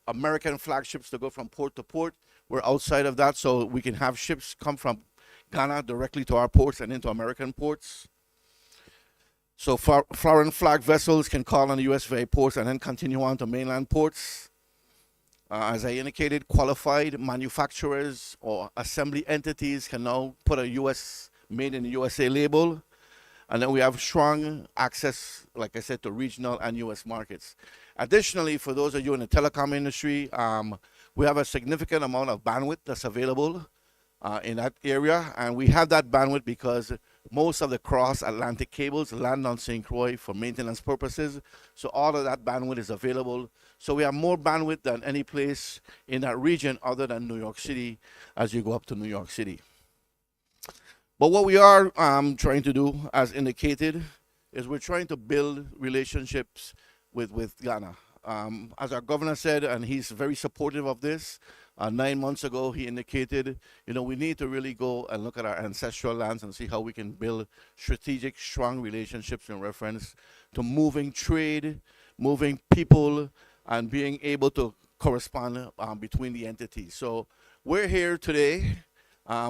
American flag ships to go from port to port. We're outside of that, so we can have ships come from Ghana directly to our ports and into American ports. So foreign flag vessels can call on the USVA ports and then continue on to mainland ports. As I indicated, qualified manufacturers or assembly entities can now put a U.S. made in the USA label. And then we have strong access, like I said, to regional and U.S. markets. Additionally, for those of you in the telecom industry, we have a significant amount of bandwidth that's available in that area. And we have that bandwidth because most of the cross-Atlantic cables land on St. Croix for maintenance purposes. So all of that bandwidth is available. So we have more bandwidth than any place in that region other than New York City as you go up to New York City. But what we are trying to do, as indicated, is we're trying to build relationships with Ghana. As our governor said, and he's very supportive of this, 9 months ago he indicated, we need to really go and look at our ancestral lands and see how we can build strategic, strong relationships in reference to moving trade, moving people, and being able to correspond between the entities. So we're here today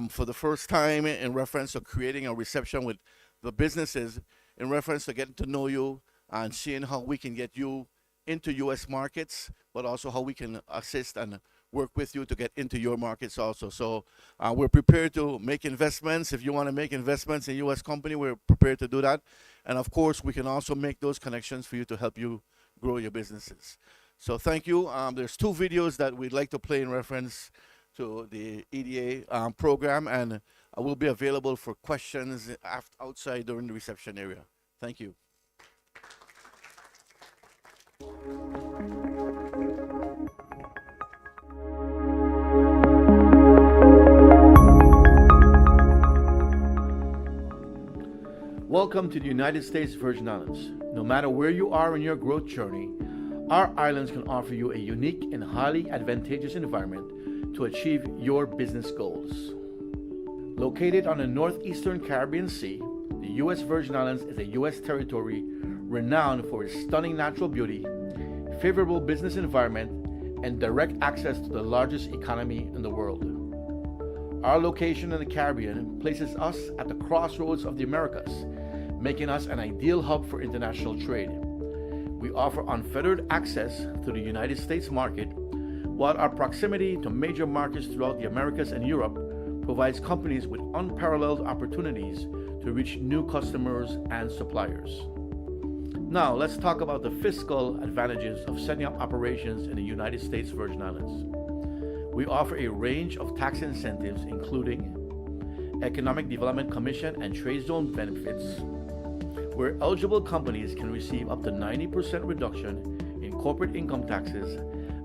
for the first time in reference to creating a reception with the businesses, in reference to getting to know you, and seeing how we can get you into U.S. markets, but also how we can assist and work with you to get into your markets also. So we're prepared to make investments. If you want to make investments in U.S. company, we're prepared to do that. And of course, we can also make those connections for you to help you grow your businesses. So thank you. There's 2 videos that we'd like to play in reference to the EDA program, and I will be available for questions outside during the reception area. Thank you. Welcome to the United States Virgin Islands. No matter where you are in your growth journey, our islands can offer you a unique and highly advantageous environment to achieve your business goals. Located on the northeastern Caribbean Sea, the U.S. Virgin Islands is a U.S. territory renowned for its stunning natural beauty, favorable business environment, and direct access to the largest economy in the world. Our location in the Caribbean places us at the crossroads of the Americas, making us an ideal hub for international trade. We offer unfettered access to the United States market, while our proximity to major markets throughout the Americas and Europe provides companies with unparalleled opportunities to reach new customers and suppliers. Now, let's talk about the fiscal advantages of setting up operations in the United States Virgin Islands. We offer a range of tax incentives, including Economic Development Commission and trade zone benefits, where eligible companies can receive up to 90% reduction in corporate income taxes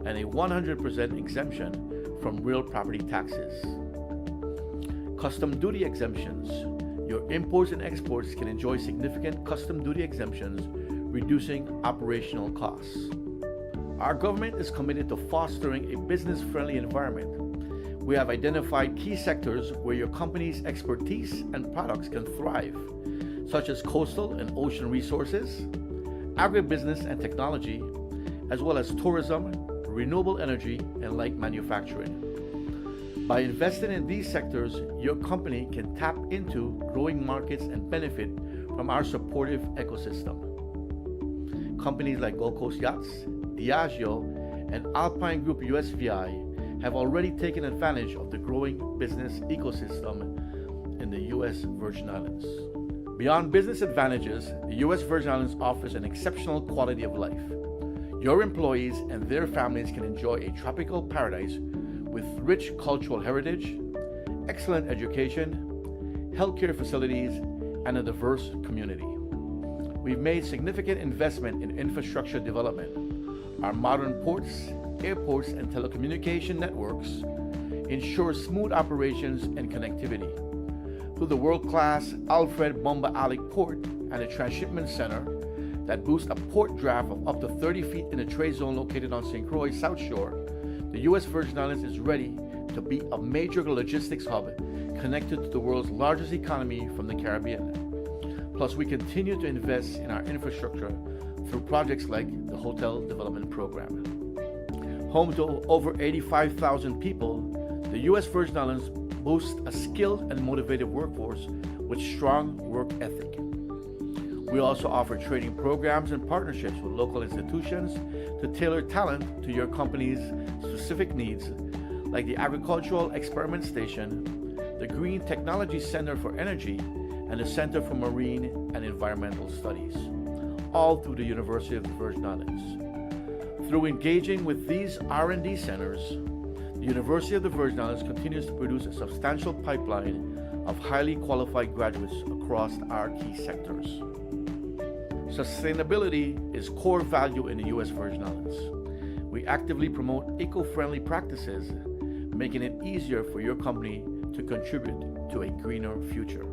and a 100% exemption from real property taxes. Custom duty exemptions. Your imports and exports can enjoy significant custom duty exemptions, reducing operational costs. Our government is committed to fostering a business-friendly environment. We have identified key sectors where your company's expertise and products can thrive, such as coastal and ocean resources, agribusiness and technology, as well as tourism, renewable energy, and light manufacturing. By investing in these sectors, your company can tap into growing markets and benefit from our supportive ecosystem. Companies like Gold Coast Yachts, Diageo, and Alpine Group USVI have already taken advantage of the growing business ecosystem in the U.S. Virgin Islands. Beyond business advantages, the U.S. Virgin Islands offers an exceptional quality of life. Your employees and their families can enjoy a tropical paradise with rich cultural heritage, excellent education, healthcare facilities, and a diverse community. We've made significant investment in infrastructure development. Our modern ports, airports, and telecommunication networks ensure smooth operations and connectivity. Through the world-class Alfred Bomba Alik Port and a transshipment center that boosts a port draft of up to 30 feet in a trade zone located on St. Croix South Shore, the U.S. Virgin Islands is ready to be a major logistics hub connected to the world's largest economy from the Caribbean. Plus, we continue to invest in our infrastructure through projects like the Hotel Development Program. Home to over 85,000 people, the U.S. Virgin Islands boasts a skilled and motivated workforce with strong work ethic. We also offer training programs and partnerships with local institutions to tailor talent to your company's specific needs, like the Agricultural Experiment Station, the Green Technology Center for Energy, and the Center for Marine and Environmental Studies, all through the University of the Virgin Islands. Through engaging with these R&D centers, the University of the Virgin Islands continues to produce a substantial pipeline of highly qualified graduates across our key sectors. Sustainability is core value in the U.S. Virgin Islands. We actively promote eco-friendly practices, making it easier for your company to contribute to a greener future.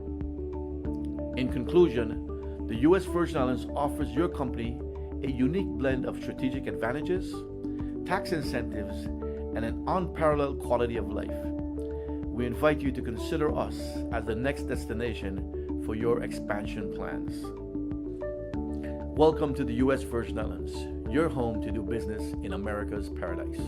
In conclusion, the U.S. Virgin Islands offers your company a unique blend of strategic advantages, tax incentives, and an unparalleled quality of life. We invite you to consider us as the next destination for your expansion plans. Welcome to the U.S. Virgin Islands, your home to do business in America's paradise.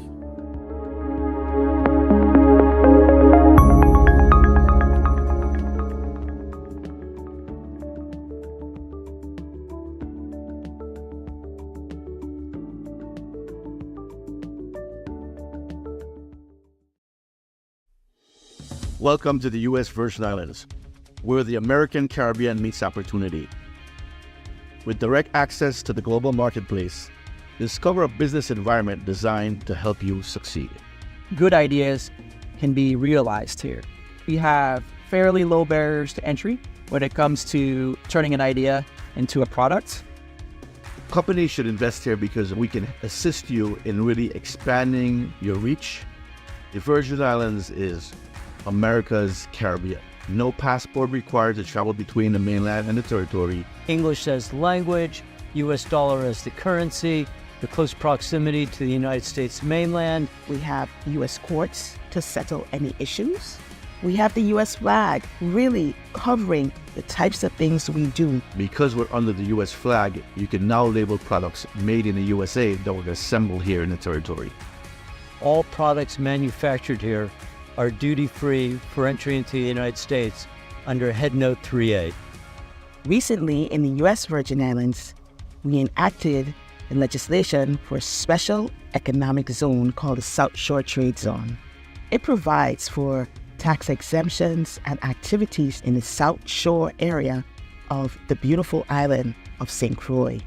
Welcome to the U.S. Virgin Islands, where the American Caribbean meets opportunity. With direct access to the global marketplace, discover a business environment designed to help you succeed. Good ideas can be realized here. We have fairly low barriers to entry when it comes to turning an idea into a product. Companies should invest here because we can assist you in really expanding your reach. The Virgin Islands is America's Caribbean. No passport required to travel between the mainland and the territory. English as the language, US dollar as the currency, the close proximity to the United States mainland. We have US courts to settle any issues. We have the US flag really covering the types of things we do. Because we're under the US flag, you can now label products made in the USA that were assembled here in the territory. All products manufactured here are duty-free for entry into the United States under Head Note 3A. Recently, in the U.S. Virgin Islands, we enacted legislation for a special economic zone called the South Shore Trade Zone. It provides for tax exemptions and activities in the South Shore area of the beautiful island of St. Croix.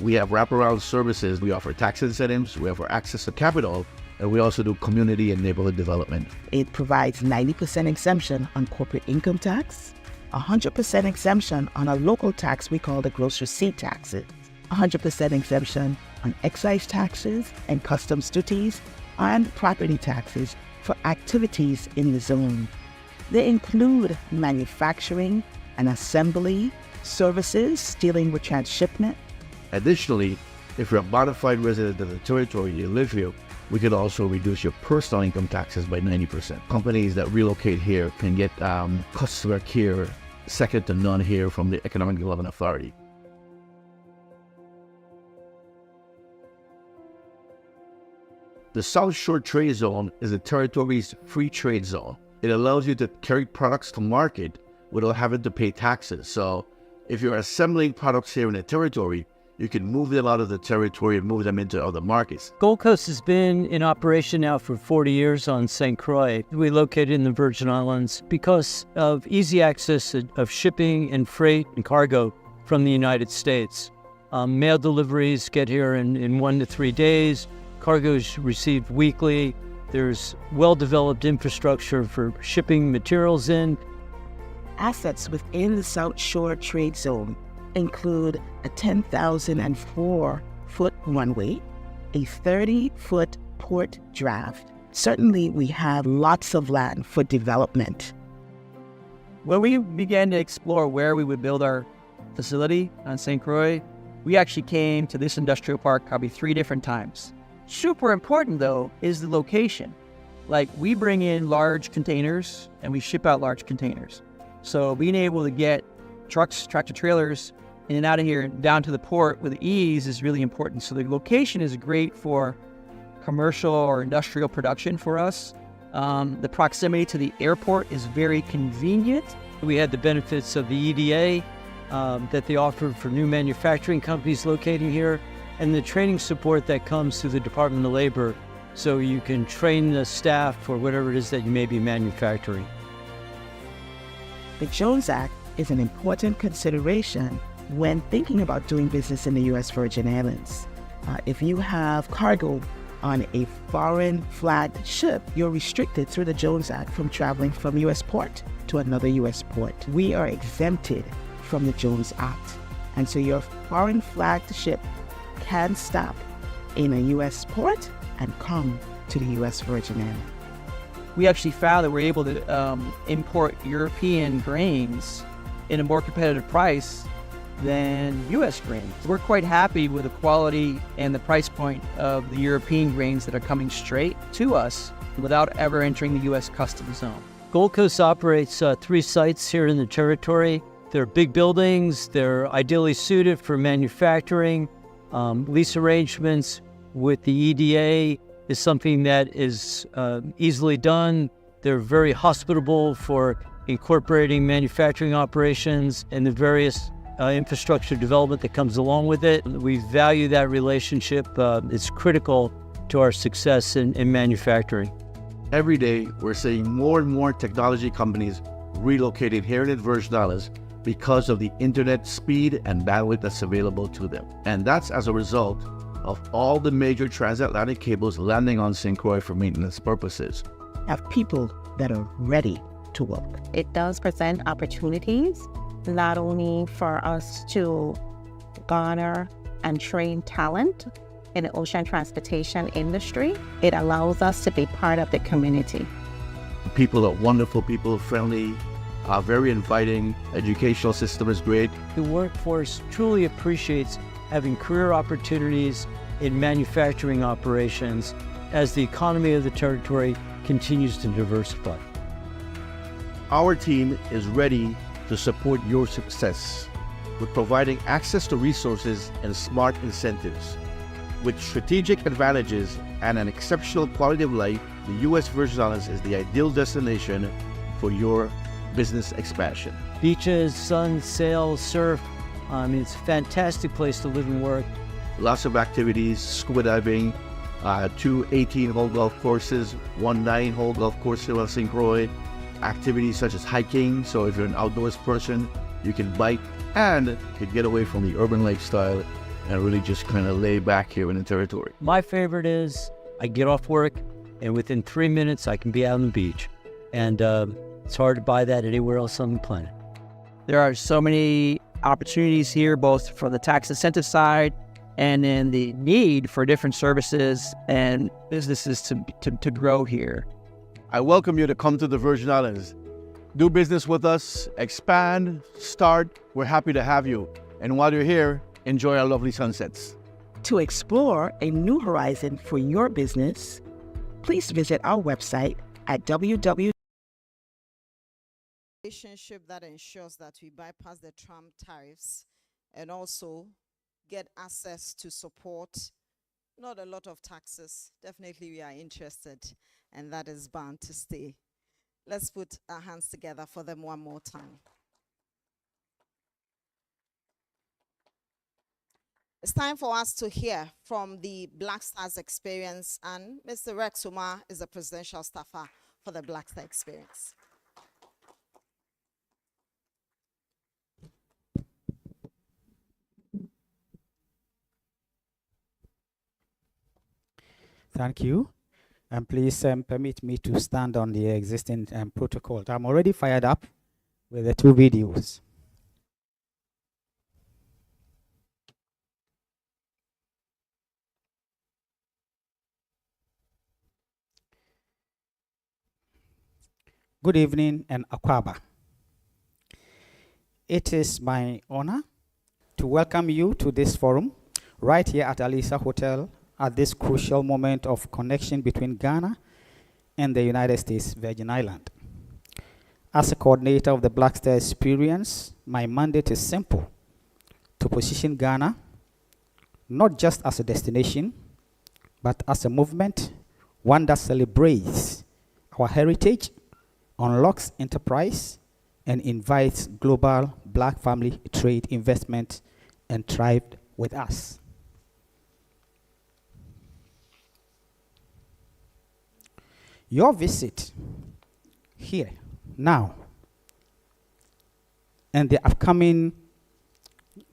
We have wraparound services. We offer tax incentives, we offer access to capital, and we also do community and neighborhood development. It provides 90% exemption on corporate income tax, 100% exemption on a local tax we call the gross receipt taxes, 100% exemption on excise taxes and customs duties, and property taxes for activities in the zone. They include manufacturing and assembly, services dealing with transshipment. Additionally, if you're a bona fide resident of the territory, you live here, we could also reduce your personal income taxes by 90%. Companies that relocate here can get customer care second to none here from the Economic Development Authority. The South Shore Trade Zone is the territory's free trade zone. It allows you to carry products to market without having to pay taxes. So if you're assembling products here in the territory, you can move them out of the territory and move them into other markets. Gold Coast has been in operation now for 40 years on St. Croix. We located in the Virgin Islands because of easy access of shipping and freight and cargo from the United States. Mail deliveries get here in 1 to 3 days. Cargo is received weekly. There's well-developed infrastructure for shipping materials in. Assets within the South Shore Trade Zone include a 10,004-foot runway, a 30-foot port draft. Certainly, we have lots of land for development. When we began to explore where we would build our facility on St. Croix, we actually came to this industrial park probably 3 different times. Super important, though, is the location. Like, we bring in large containers and we ship out large containers. So being able to get trucks, tractor trailers, in and out of here down to the port with ease is really important. So the location is great for commercial or industrial production for us. The proximity to the airport is very convenient. We had the benefits of the EDA that they offer for new manufacturing companies located here, and the training support that comes through the Department of Labor, so you can train the staff for whatever it is that you may be manufacturing. The Jones Act is an important consideration when thinking about doing business in the U.S. Virgin Islands. If you have cargo on a foreign flagged ship, you're restricted through the Jones Act from traveling from U.S. port to another U.S. port. We are exempted from the Jones Act. And so your foreign flagged ship can stop in a U.S. port and come to the U.S. Virgin Islands. We actually found that we're able to import European grains in a more competitive price than U.S. grains. We're quite happy with the quality and the price point of the European grains that are coming straight to us without ever entering the U.S. customs zone. Gold Coast operates 3 sites here in the territory. They're big buildings. They're ideally suited for manufacturing. Lease arrangements with the EDA is something that is easily done. They're very hospitable for incorporating manufacturing operations and the various infrastructure development that comes along with it. We value that relationship. It's critical to our success in manufacturing. Every day, we're seeing more and more technology companies relocating here in the Virgin Islands because of the internet speed and bandwidth that's available to them. And that's as a result of all the major transatlantic cables landing on St. Croix for maintenance purposes. Have people that are ready to work. It does present opportunities, not only for us to garner and train talent in the ocean transportation industry, it allows us to be part of the community. People are wonderful people, friendly, very inviting. Educational system is great. The workforce truly appreciates having career opportunities in manufacturing operations as the economy of the territory continues to diversify. Our team is ready to support your success with providing access to resources and smart incentives. With strategic advantages and an exceptional quality of life, the U.S. Virgin Islands is the ideal destination for your business expansion. Beaches, sun, sail, surf. It's a fantastic place to live and work. Lots of activities, scuba diving, 2 18-hole golf courses, 1 9-hole golf course here on St. Croix. Activities such as hiking, so if you're an outdoors person, you can bike and can get away from the urban lifestyle and really just kind of lay back here in the territory. My favorite is I get off work and within 3 minutes I can be out on the beach. And it's hard to buy that anywhere else on the planet. There are so many opportunities here, both for the tax incentive side and then the need for different services and businesses to grow here. I welcome you to come to the Virgin Islands. Do business with us, expand, start. We're happy to have you. And while you're here, enjoy our lovely sunsets. To explore a new horizon for your business, please visit our website at www. Relationship that ensures that we bypass the Trump tariffs and also get access to support. Not a lot of taxes. Definitely we are interested, and that is bound to stay. Let's put our hands together for them one more time. It's time for us to hear from the Black Stars Experience, and Mr. Rex Umar is the presidential staffer for the Black Star Experience. Thank you. And please permit me to stand on the existing protocol. I'm already fired up with the 2 videos. Good evening and Akwaba. It is my honor to welcome you to this forum right here at Alisa Hotel at this crucial moment of connection between Ghana and the United States Virgin Islands. As a coordinator of the Black Star Experience, my mandate is simple: to position Ghana not just as a destination, but as a movement, one that celebrates our heritage, unlocks enterprise, and invites global Black family trade investment and thrive with us. Your visit here now and the upcoming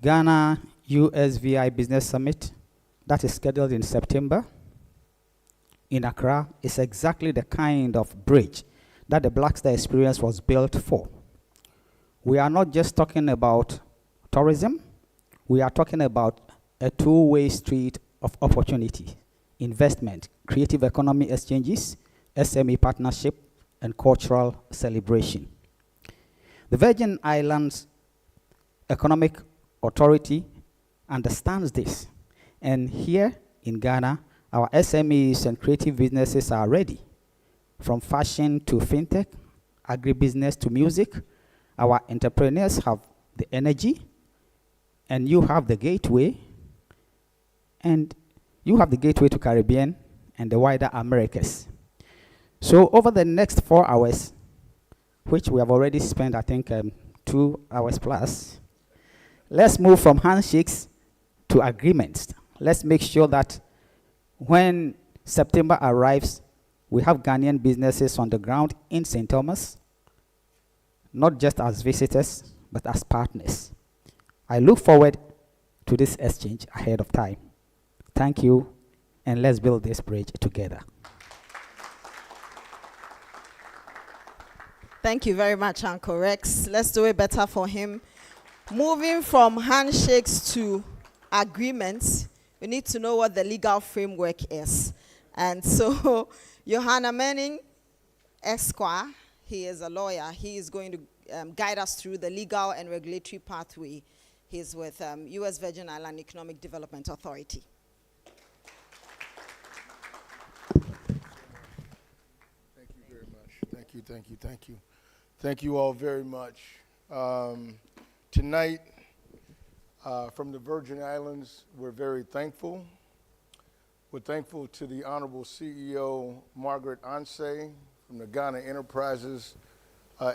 Ghana USVI Business Summit that is scheduled in September in Accra is exactly the kind of bridge that the Black Star Experience was built for. We are not just talking about tourism, we are talking about a two-way street of opportunity, investment, creative economy exchanges, SME partnership, and cultural celebration. The Virgin Islands Economic Authority understands this, and here in Ghana, our SMEs and creative businesses are ready. From fashion to fintech, agribusiness to music, our entrepreneurs have the energy, and you have the gateway, and you have the gateway to Caribbean and the wider Americas. So over the next 4 hours, which we have already spent, I think, 2 hours plus, let's move from handshakes to agreements. Let's make sure that when September arrives, We have Ghanaian businesses on the ground in St. Thomas, not just as visitors, but as partners. I look forward to this exchange ahead of time. Thank you, and let's build this bridge together. Thank you very much, Uncle Rex. Let's do it better for him. Moving from handshakes to agreements, we need to know what the legal framework is. And so, Johanna Manning, Esquire, he is a lawyer. He is going to guide us through the legal and regulatory pathway. He's with U.S. Virgin Island Economic Development Authority. Thank you very much. Thank you, thank you, thank you. Thank you all very much. Tonight, from the Virgin Islands, we're very thankful. We're thankful to the Honorable CEO, Margaret Anseh, from the Ghana Enterprises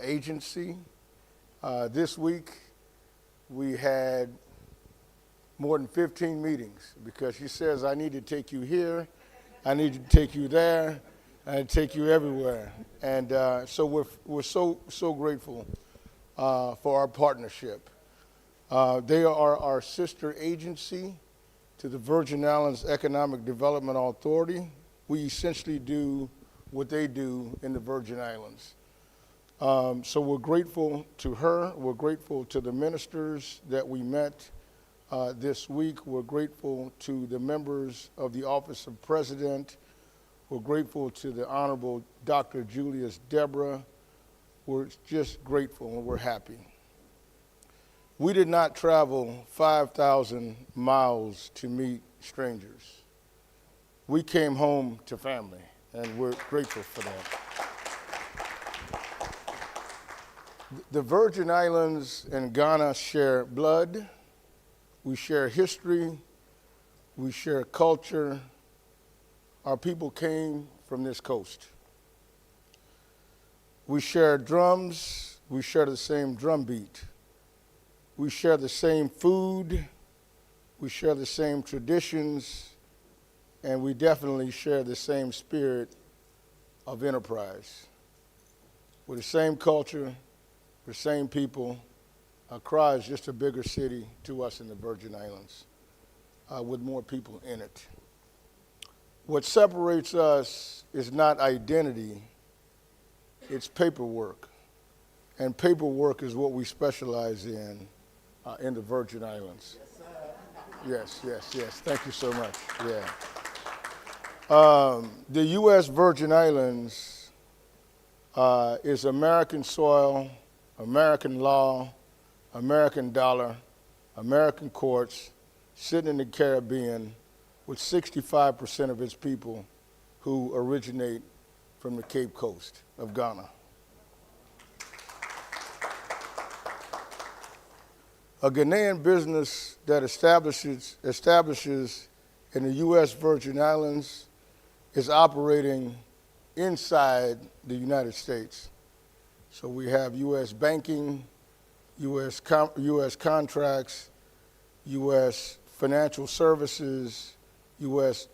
Agency. This week, we had more than 15 meetings because she says, I need to take you here, I need to take you there, and take you everywhere. And so we're so grateful for our partnership. They are our sister agency to the Virgin Islands Economic Development Authority. We essentially do what they do in the Virgin Islands. So we're grateful to her. We're grateful to the ministers that we met this week. We're grateful to the members of the Office of President. We're grateful to the Honorable Dr. Julius Deborah. We're just grateful and we're happy. We did not travel 5,000 miles to meet strangers. We came home to family, and we're grateful for that. The Virgin Islands and Ghana share blood, we share history, we share culture. Our people came from this coast. We share drums, we share the same drum beat. We share the same food, we share the same traditions, and we definitely share the same spirit of enterprise. We're the same culture, the same people. Accra is just a bigger city to us in the Virgin Islands with more people in it. What separates us is not identity, it's paperwork. And paperwork is what we specialize in the Virgin Islands. Yes, yes, yes. Thank you so much. Yeah. The U.S. Virgin Islands is American soil, American law, American dollar, American courts, sitting in the Caribbean with 65% of its people who originate from the Cape Coast of Ghana. A Ghanaian business that establishes in the U.S. Virgin Islands is operating inside the United States. So we have U.S. banking, U.S. contracts, U.S. financial services, U.S.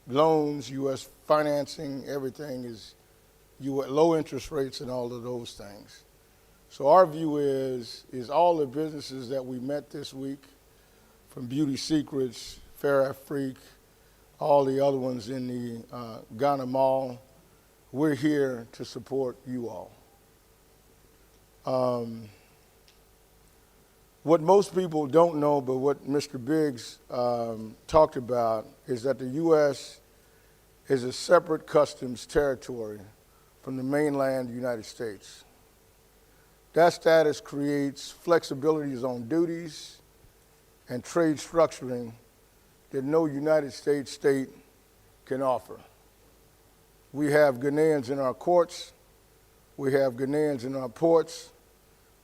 loans, U.S. financing, everything is low interest rates and all of those things. So our view is all the businesses that we met this week, from Beauty Secrets, Fair Afrique, all the other ones in the Ghana Mall, we're here to support you all. What most people don't know, but what Mr. Biggs talked about, is that the U.S. is a separate customs territory from the mainland United States. That status creates flexibilities on duties and trade structuring that no United States state can offer. We have Ghanaians in our courts, we have Ghanaians in our ports,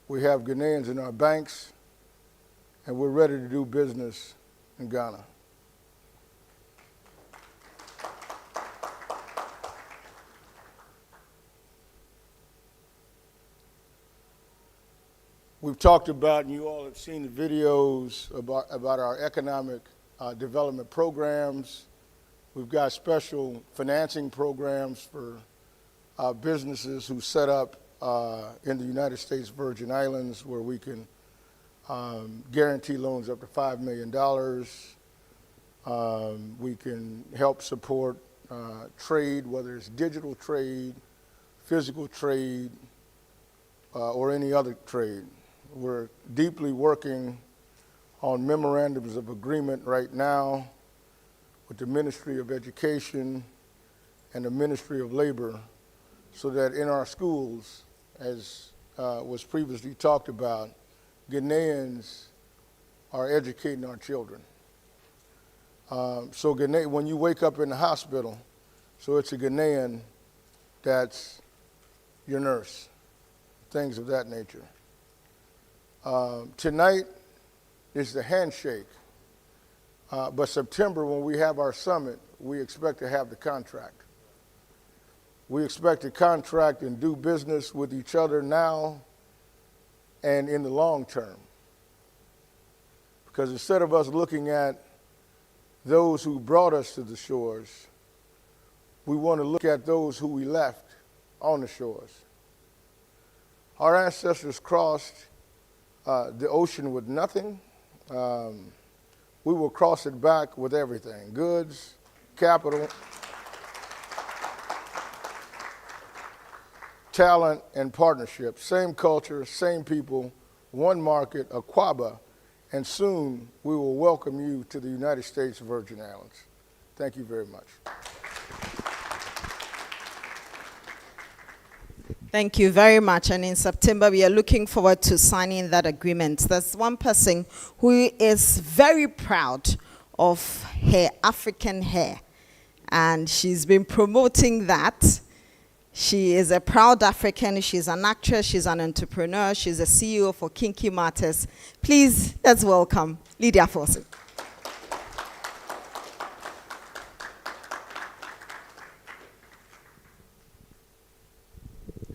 we have Ghanaians in our banks, and we're ready to do business in Ghana. We've talked about, and you all have seen the videos about our economic development programs. We've got special financing programs for businesses who set up in the United States Virgin Islands, where we can guarantee loans up to $5 million. We can help support trade, whether it's digital trade, physical trade, or any other trade. We're deeply working on memorandums of agreement right now with the Ministry of Education and the Ministry of Labor, so that in our schools, as was previously talked about, Ghanaians are educating our children. So when you wake up in the hospital, so it's a Ghanaian that's your nurse, things of that nature. Tonight is the handshake, but September, when we have our summit, we expect to have the contract. We expect to contract and do business with each other now and in the long term. Because instead of us looking at those who brought us to the shores, we want to look at those who we left on the shores. Our ancestors crossed the ocean with nothing. We will cross it back with everything: goods, capital, talent, and partnership. Same culture, same people, one market, Aquaba, and soon we will welcome you to the United States Virgin Islands. Thank you very much. Thank you very much. And in September, we are looking forward to signing that agreement. There's one person who is very proud of her African hair, and she's been promoting that. She is a proud African. She's an actress. She's an entrepreneur. She's a CEO for Kinky Matters. Please, let's welcome Lydia Forson.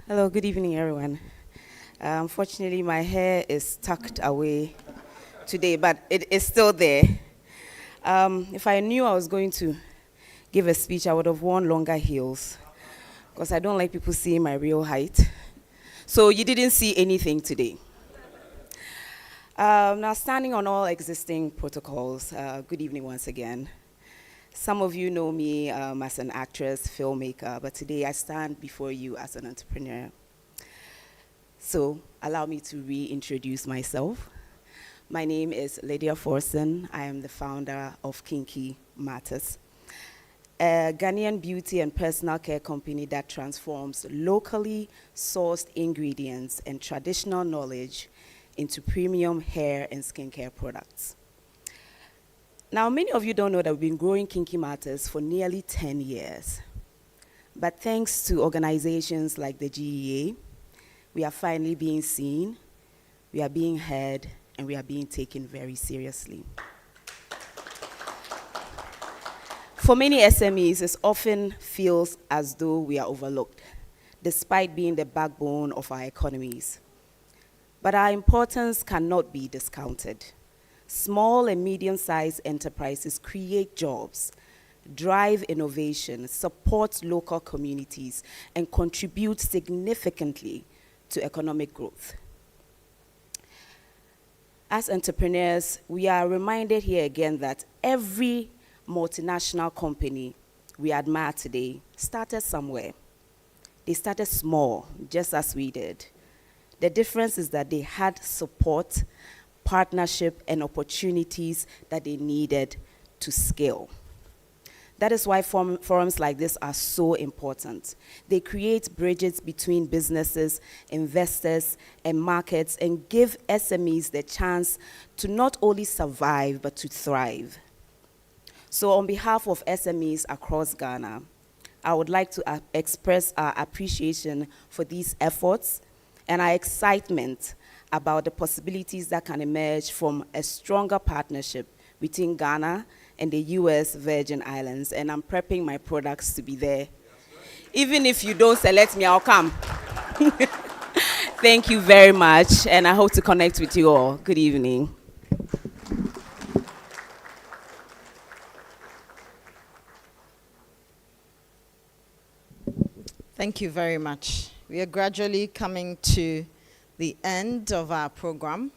Hello, good evening, everyone. Unfortunately, my hair is tucked away today, but it is still there. If I knew I was going to give a speech, I would have worn longer heels, because I don't like people seeing my real height. So you didn't see anything today. Now, standing on all existing protocols, good evening once again. Some of you know me as an actress, filmmaker, but today I stand before you as an entrepreneur. So allow me to reintroduce myself. My name is Lydia Forson. I am the founder of Kinky Matters, a Ghanaian beauty and personal care company that transforms locally sourced ingredients and traditional knowledge into premium hair and skincare products. Now, many of you don't know that we've been growing Kinky Matters for nearly 10 years. But thanks to organizations like the GEA, we are finally being seen, we are being heard, and we are being taken very seriously. For many SMEs, it often feels as though we are overlooked, despite being the backbone of our economies. But our importance cannot be discounted. Small and medium-sized enterprises create jobs, drive innovation, support local communities, and contribute significantly to economic growth. As entrepreneurs, we are reminded here again that every multinational company we admire today started somewhere. They started small, just as we did. The difference is that they had support, partnership, and opportunities that they needed to scale. That is why forums like this are so important. They create bridges between businesses, investors, and markets, and give SMEs the chance to not only survive, but to thrive. So on behalf of SMEs across Ghana, I would like to express our appreciation for these efforts and our excitement about the possibilities that can emerge from a stronger partnership between Ghana and the US Virgin Islands. And I'm prepping my products to be there. Even if you don't select me, I'll come. Thank you very much, and I hope to connect with you all. Good evening. Thank you very much. We are gradually coming to the end of our program.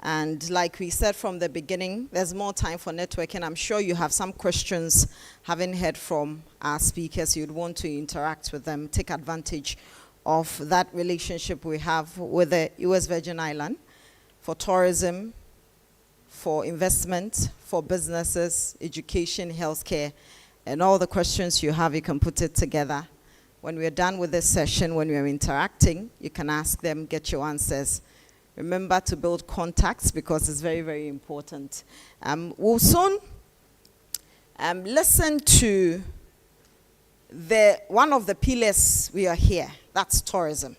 And like we said from the beginning, there's more time for networking. I'm sure you have some questions, having heard from our speakers. You'd want to interact with them, take advantage of that relationship we have with the U.S. Virgin Islands for tourism, for investment, for businesses, education, healthcare, and all the questions you have, you can put it together. When we're done with this session, when we're interacting, you can ask them, get your answers. Remember to build contacts because it's very, very important. We'll soon listen to one of the pillars we are here. That's tourism.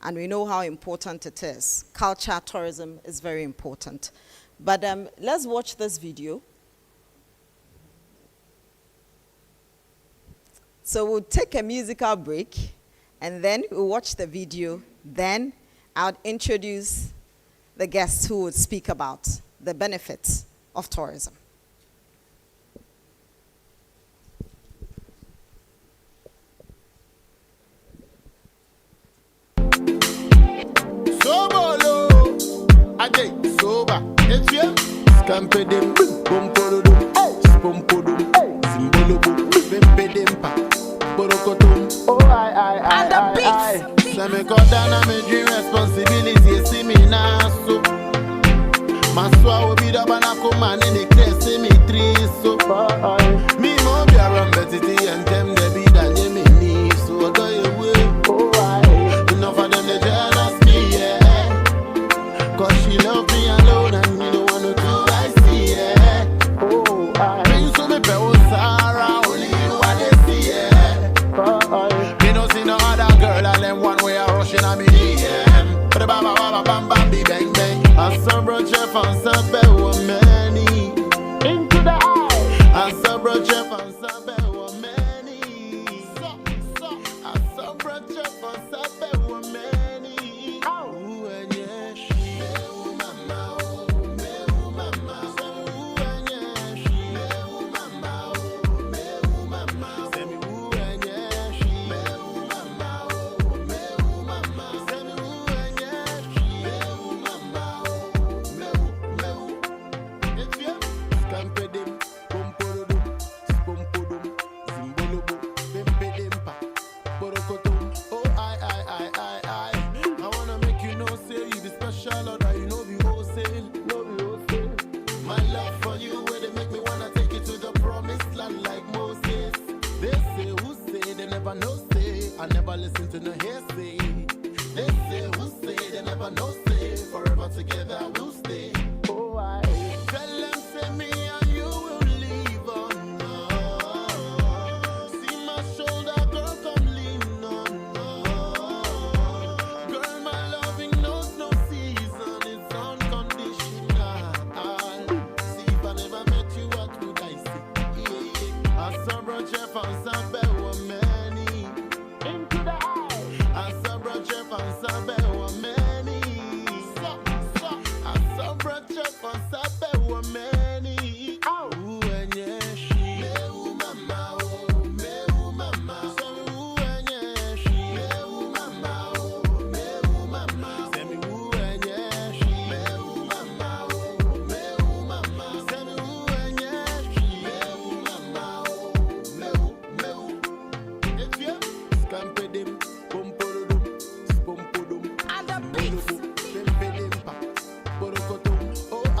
And we know how important it is. Culture, tourism is very important. But let's watch this video. So we'll take a musical break, and then we'll watch the video. Then I'll introduce the guests who would speak about the benefits of tourism. Sobolo, ade soba, etie, scampedem, pompolodum, spompodum, zimbolobo, bempedempa, borokotum. Oh I. And the beats. Let me cut down on my dream responsibility. See me now so. Maswa will be the banako man in the case. See me three so. Me mo be around betty and them they be that you me need. So go your way. Oh I. Enough of them they jealous me yeah. Cause she love me alone and me don't want to do I see yeah. Oh I. Bring to me bell Sarah only you want to see yeah. Me no see no other girl and them one way I rushing on me DM. But bam bam bam bam be bang bang. I saw bro Jeff and Sabe were many. Into the eye. I saw bro Jeff and Sabe were many. I saw bro Jeff and Sabe were many. Ooh and yeah, she mama, oh mama, so ooh and yeah, she mama, oh mama, say me ooh and yeah, she mama, oh mama, say me ooh and yeah, she mama, oh if you scampedem, pompolodum, spompodum, zimbolobo, bempedempa, borokotum. Oh I wanna make you know say you be special or that you know be wholesale, My love for you where they make me wanna take you to the promised land like Moses. They say who say they never know say. I never listen to no hearsay. They say who say they never know say. Forever together we'll stay. Oh I tell them say me and you will leave on. See my shoulder girl come lean on. Girl my loving knows no season. It's unconditional. See if I never met you what would I say? I saw bro Jeff and Sabe were many. Into the eye. I saw bro Jeff and Sabe were many. I saw bro Jeff and Sabe were many. Ooh and yeah, she mama, oh mama, so ooh and yeah, she mama, oh mama, say me ooh and yeah, she mama, oh mama, say me ooh and yeah, she mama, oh if you scampedem, pompolodum, spompodum, and the beats, bempedempa, borokotum. Oh I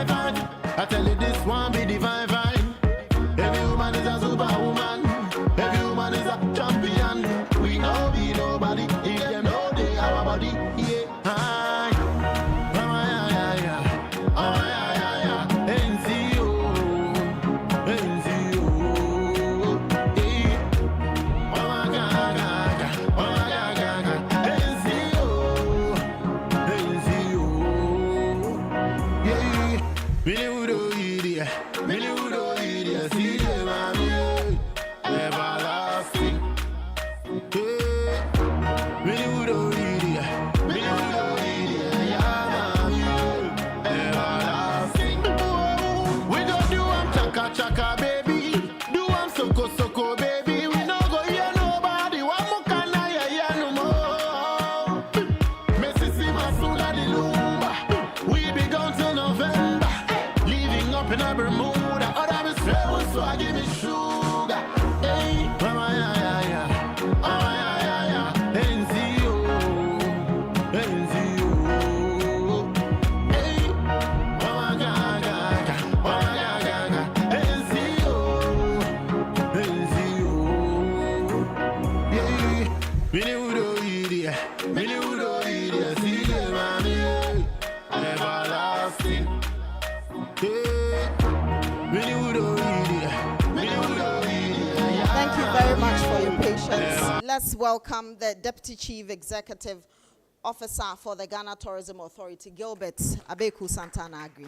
fine, fine. I tell you this one be divine, fine. Every woman is a superwoman. Every woman is a champion. We know be nobody. If them know they our body. Yeah. Aye. Oh, yeah, yeah, yeah. Oh, yeah, yeah, yeah. NCO. NCO. Yeah. Oh, my God, God. Oh, my God, God, God. NCO. NCO. Yeah. Many would idiot. Many would idiot. See them, I'm everlasting. Yeah. Many would idiot. Many would idiot. Yeah, everlasting. We don't do chaka chaka, baby. Do soko soko, baby. We no go hear nobody. One more can I hear no more. Mississippi, Masula, the Lumba. We be gone till November. Living up in a Bermuda. Other be straight, so I give me sugar. Hey, mama, yeah, yeah, yeah. Oh, yeah, yeah, yeah. NCO. NCO. Hey, mama, God, God, God. Oh, yeah, yeah, yeah. NCO. NCO. Yeah. Many would idiot. Many would idiot. See them, mommy. Everlasting. Yeah. Many would idiot. Many would idiot. Thank you very much for your patience. Let's welcome the Deputy Chief Executive Officer for the Ghana Tourism Authority, Gilbert Abeku Santana Agri.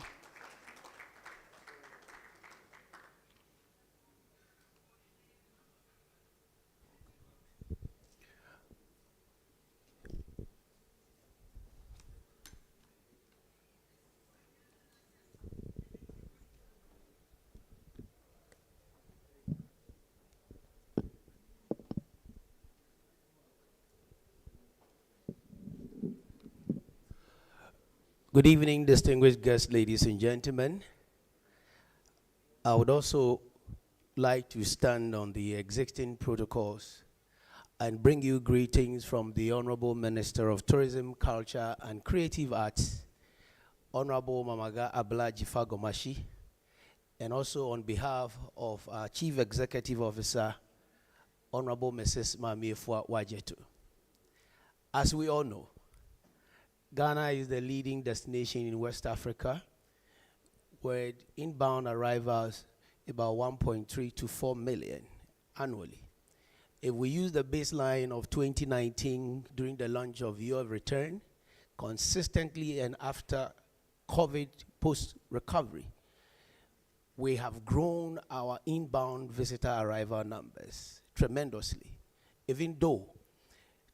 Good evening, distinguished guests, ladies and gentlemen. I would also like to stand on the existing protocols and bring you greetings from the Honorable Minister of Tourism, Culture, and Creative Arts, Honorable Mamaga Ablaji Fagomashi, and also on behalf of our Chief Executive Officer, Honorable Mrs. Mamiefwa Wajetu. As we all know, Ghana is the leading destination in West Africa, with inbound arrivals about 1.3 to 4 million annually. If we use the baseline of 2019 during the launch of Year of Return, consistently and after COVID post-recovery, we have grown our inbound visitor arrival numbers tremendously, even though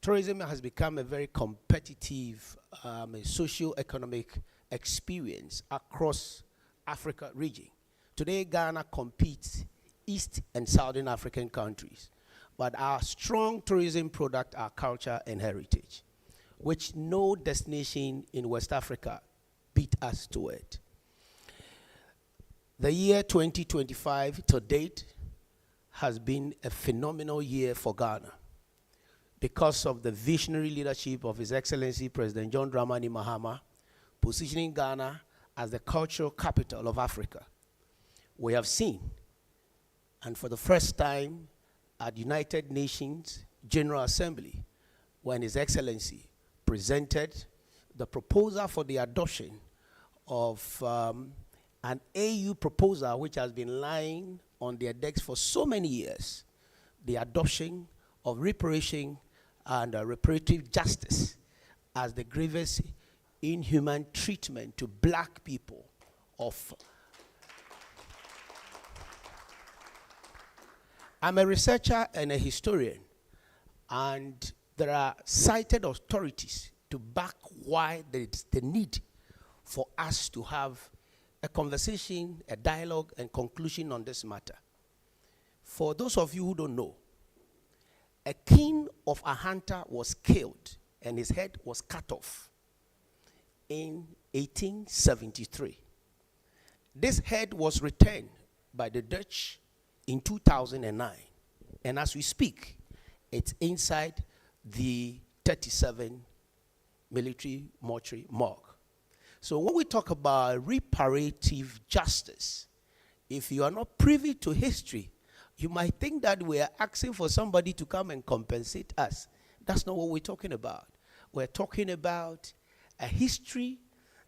tourism has become a very competitive socio-economic experience across Africa region. Today, Ghana competes East and Southern African countries, but our strong tourism product are culture and heritage, which no destination in West Africa beat us to it. The year 2025 to date has been a phenomenal year for Ghana, because of the visionary leadership of His Excellency President John Dramani Mahama, positioning Ghana as the cultural capital of Africa. We have seen, and for the first time at United Nations General Assembly, when His Excellency presented the proposal for the adoption of an AU proposal which has been lying on their decks for so many years, the adoption of reparation and reparative justice as the grievous inhuman treatment to black people of. I'm a researcher and a historian, and there are cited authorities to back why there is the need for us to have a conversation, a dialogue, and conclusion on this matter. For those of you who don't know, a king of a hunter was killed and his head was cut off in 1873. This head was returned by the Dutch in 2009. And as we speak, it's inside the 37 military mortuary morgue. So when we talk about reparative justice, if you are not privy to history, you might think that we are asking for somebody to come and compensate us. That's not what we're talking about. We're talking about a history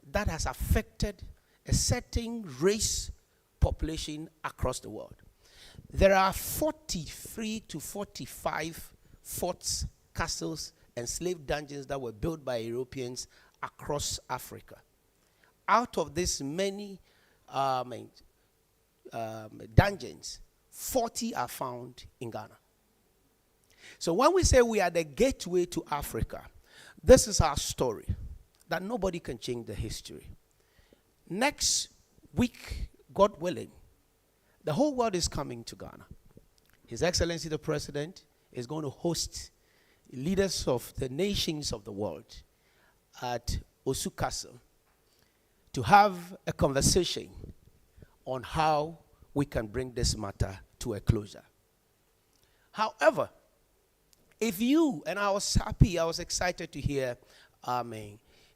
that has affected a certain race population across the world. There are 43 to 45 forts, castles, and slave dungeons that were built by Europeans across Africa. Out of this many dungeons, 40 are found in Ghana. So when we say we are the gateway to Africa, this is our story, that nobody can change the history. Next week, God willing, the whole world is coming to Ghana. His Excellency the President is going to host leaders of the nations of the world at Osu Castle to have a conversation on how we can bring this matter to a closure. However, if you, and I was happy, I was excited to hear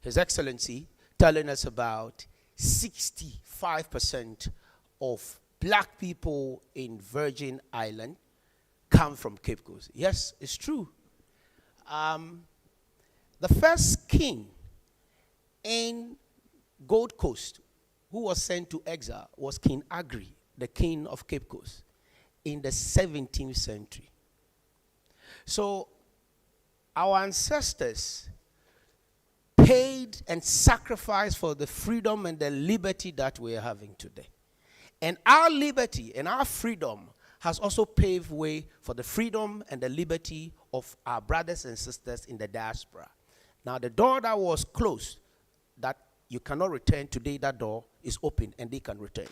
His Excellency telling us about 65% of black people in Virgin Island come from Cape Coast. Yes, it's true. The first king in Gold Coast who was sent to exile was King Agri, the king of Cape Coast, in the 17th century. So our ancestors paid and sacrificed for the freedom and the liberty that we are having today. And our liberty and our freedom has also paved way for the freedom and the liberty of our brothers and sisters in the diaspora. Now, the door that was closed, that you cannot return, today that door is open and they can return.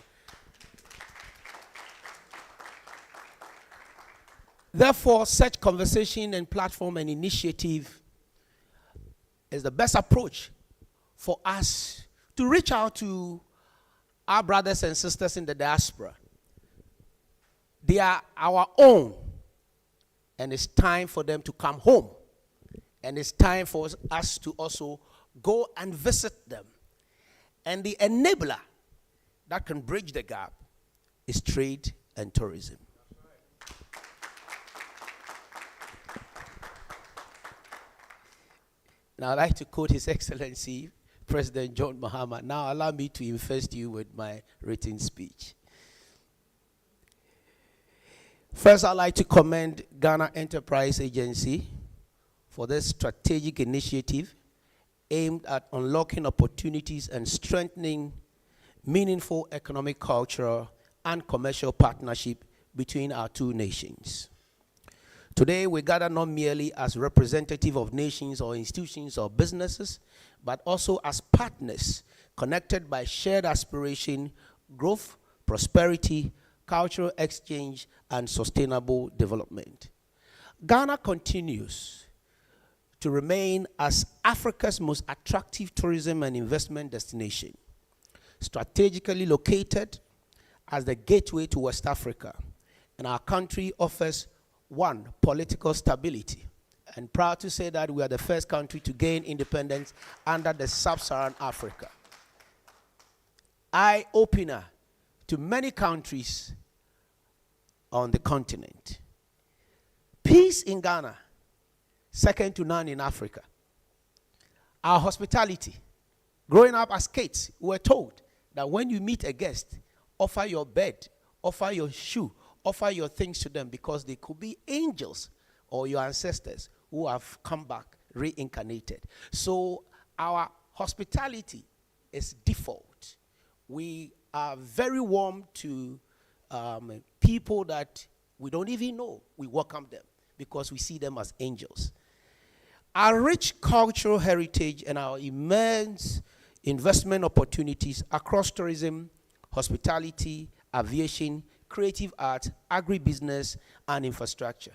Therefore, such conversation and platform and initiative is the best approach for us to reach out to our brothers and sisters in the diaspora. They are our own, and it's time for them to come home. And it's time for us to also go and visit them. And the enabler that can bridge the gap is trade and tourism. Now, I'd like to quote His Excellency, President John Mahama. Now, allow me to invest you with my written speech. First, I'd like to commend Ghana Enterprise Agency for this strategic initiative aimed at unlocking opportunities and strengthening meaningful economic, cultural, and commercial partnership between our two nations. Today, we gather not merely as representative of nations or institutions or businesses, but also as partners connected by shared aspiration, growth, prosperity, cultural exchange, and sustainable development. Ghana continues to remain as Africa's most attractive tourism and investment destination, strategically located as the gateway to West Africa, and our country offers one, political stability. And proud to say that we are the first country to gain independence under the Sub-Saharan Africa. Eye-opener to many countries on the continent. Peace in Ghana, second to none in Africa. Our hospitality. Growing up as kids, we were told that when you meet a guest, offer your bed, offer your shoe, offer your things to them, because they could be angels or your ancestors who have come back reincarnated. So our hospitality is default. We are very warm to people that we don't even know. We welcome them because we see them as angels. Our rich cultural heritage and our immense investment opportunities across tourism, hospitality, aviation, creative art, agribusiness, and infrastructure.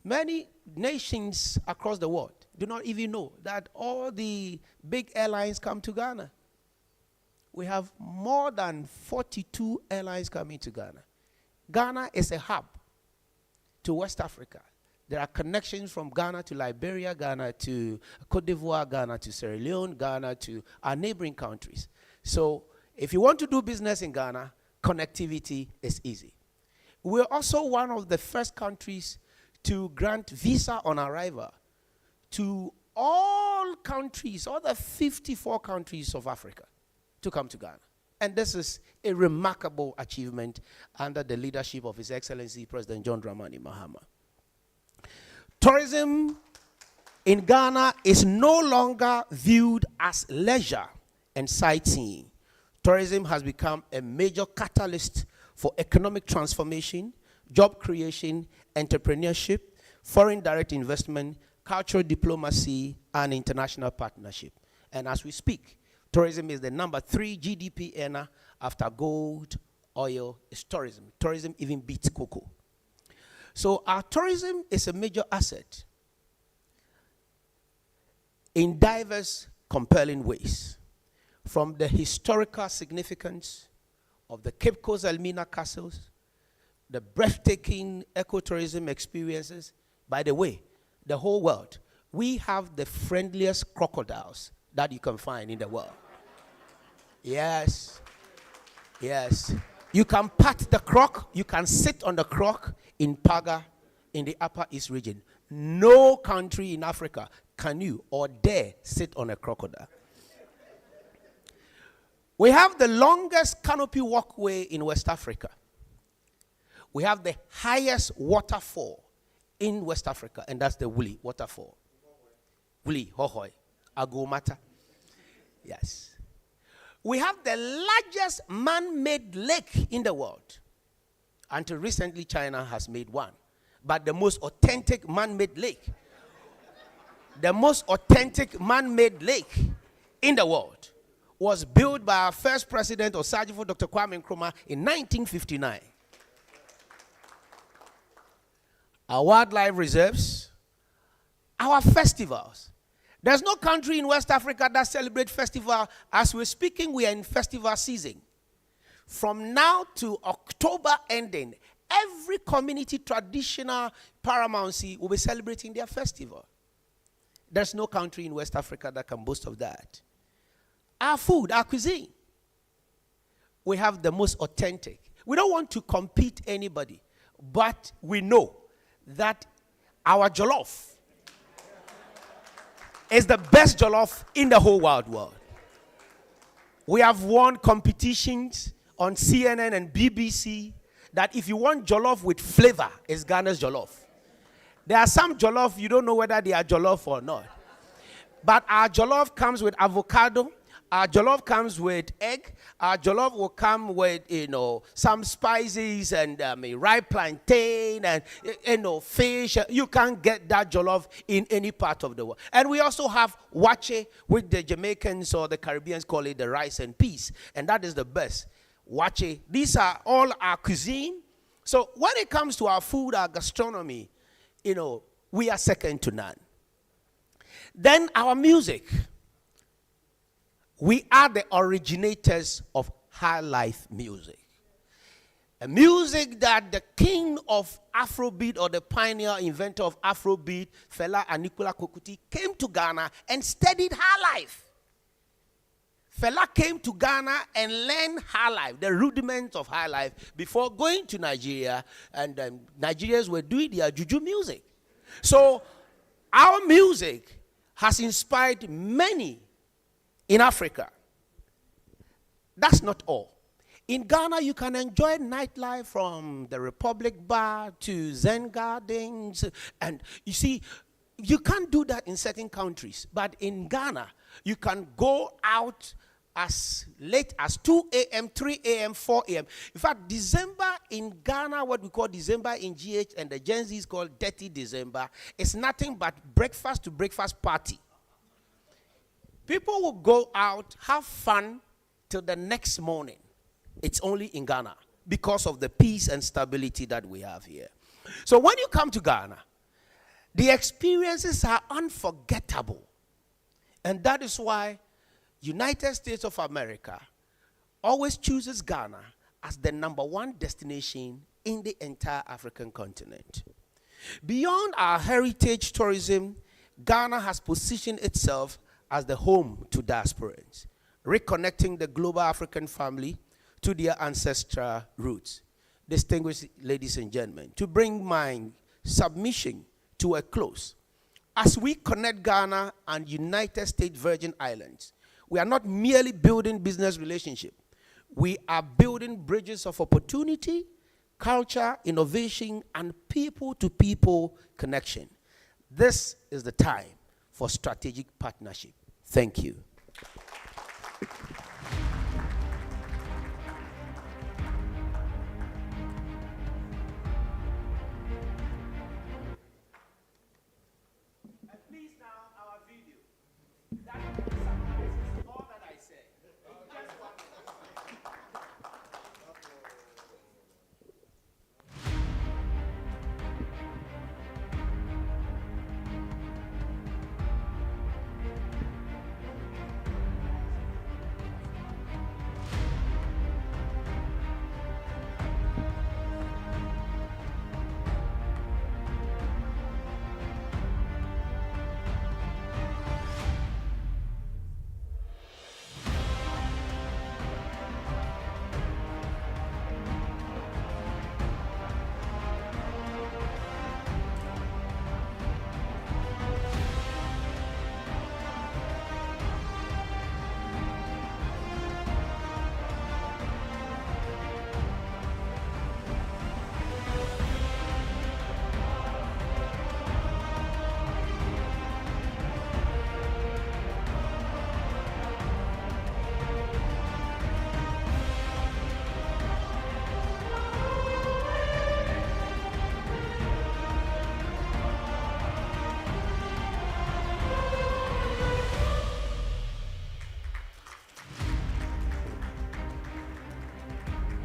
Many nations across the world do not even know that all the big airlines come to Ghana. We have more than 42 airlines coming to Ghana. Ghana is a hub to West Africa. There are connections from Ghana to Liberia, Ghana to Cote d'Ivoire, Ghana to Sierra Leone, Ghana to our neighboring countries. So if you want to do business in Ghana, connectivity is easy. We're also one of the first countries to grant visa on arrival to all countries, all the 54 countries of Africa, to come to Ghana. And this is a remarkable achievement under the leadership of His Excellency President John Dramani Mahama. Tourism in Ghana is no longer viewed as leisure and sightseeing. Tourism has become a major catalyst for economic transformation, job creation, entrepreneurship, foreign direct investment, cultural diplomacy, and international partnership. And as we speak, tourism is the number 3 GDP earner after gold, oil is tourism. Tourism even beats cocoa. So our tourism is a major asset in diverse, compelling ways. From the historical significance of the Cape Coast Elmina castles, the breathtaking ecotourism experiences. By the way, the whole world, we have the friendliest crocodiles that you can find in the world. Yes. Yes. You can pat the croc, you can sit on the croc in Paga in the Upper East region. No country in Africa can you or dare sit on a crocodile. We have the longest canopy walkway in West Africa. We have the highest waterfall in West Africa, and that's the Wuli waterfall. Wuli, Hohoi, Agomata. Yes. We have the largest man-made lake in the world. Until recently, China has made one. But the most authentic man-made lake, the most authentic man-made lake in the world was built by our first president, Osajifo Dr. Kwame Nkrumah, in 1959. Our wildlife reserves, our festivals. There's no country in West Africa that celebrates festival. As we're speaking, we are in festival season. From now to October ending, every community traditional paramountcy will be celebrating their festival. There's no country in West Africa that can boast of that. Our food, our cuisine. We have the most authentic. We don't want to compete anybody, but we know that our jollof is the best jollof in the whole wide world. We have won competitions on CNN and BBC that if you want jollof with flavor, it's Ghana's jollof. There are some jollof, you don't know whether they are jollof or not. But our jollof comes with avocado. Our jollof comes with egg. Our jollof will come with, some spices and ripe plantain and, fish. You can't get that jollof in any part of the world. And we also have wache, which the Jamaicans or the Caribbeans call it the rice and peas. And that is the best. Wache. These are all our cuisine. So when it comes to our food, our gastronomy, we are second to none. Then our music. We are the originators of high life music. A music that the king of Afrobeat or the pioneer inventor of Afrobeat, Fela Anikulapo Kuti, came to Ghana and studied high life. Fela came to Ghana and learned high life, the rudiments of high life, before going to Nigeria, and Nigerians were doing their juju music. So our music has inspired many in Africa. That's not all. In Ghana, you can enjoy nightlife from the Republic Bar to Zen Gardens. And you see, you can't do that in certain countries. But in Ghana, you can go out as late as 2 a.m., 3 a.m., 4 a.m. In fact, December in Ghana, what we call December in GH and the Gen Zs call Dirty December, is nothing but breakfast to breakfast party. People will go out, have fun till the next morning. It's only in Ghana because of the peace and stability that we have here. So when you come to Ghana, the experiences are unforgettable. And that is why United States of America always chooses Ghana as the #1 destination in the entire African continent. Beyond our heritage tourism, Ghana has positioned itself as the home to diasporans, reconnecting the global African family to their ancestral roots. Distinguished ladies and gentlemen, to bring my submission to a close, as we connect Ghana and United States Virgin Islands, we are not merely building business relationships. We are building bridges of opportunity, culture, innovation, and people-to-people connection. This is the time for strategic partnership. Thank you.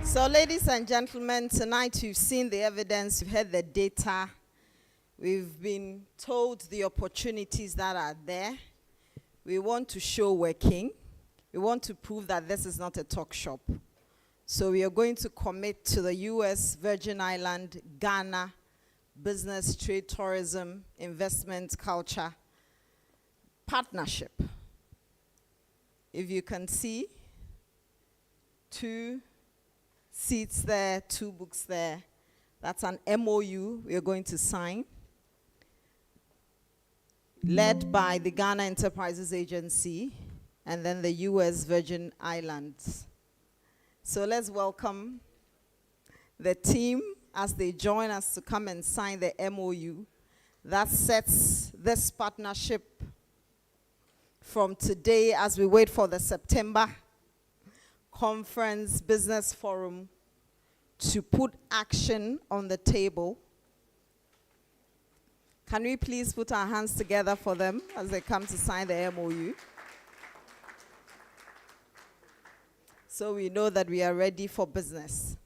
So, ladies and gentlemen, tonight you've seen the evidence, you've heard the data, we've been told the opportunities that are there. We want to show working. We want to prove that this is not a talk shop. So we are going to commit to the U.S. Virgin Island, Ghana, business, trade, tourism, investment, culture, partnership. If you can see, 2 seats there, 2 books there. That's an MOU we are going to sign, led by the Ghana Enterprises Agency and then the U.S. Virgin Islands. So let's welcome the team as they join us to come and sign the MOU that sets this partnership from today as we wait for the September conference business forum to put action on the table. Can we please put our hands together for them as they come to sign the MOU? So we know that we are ready for business.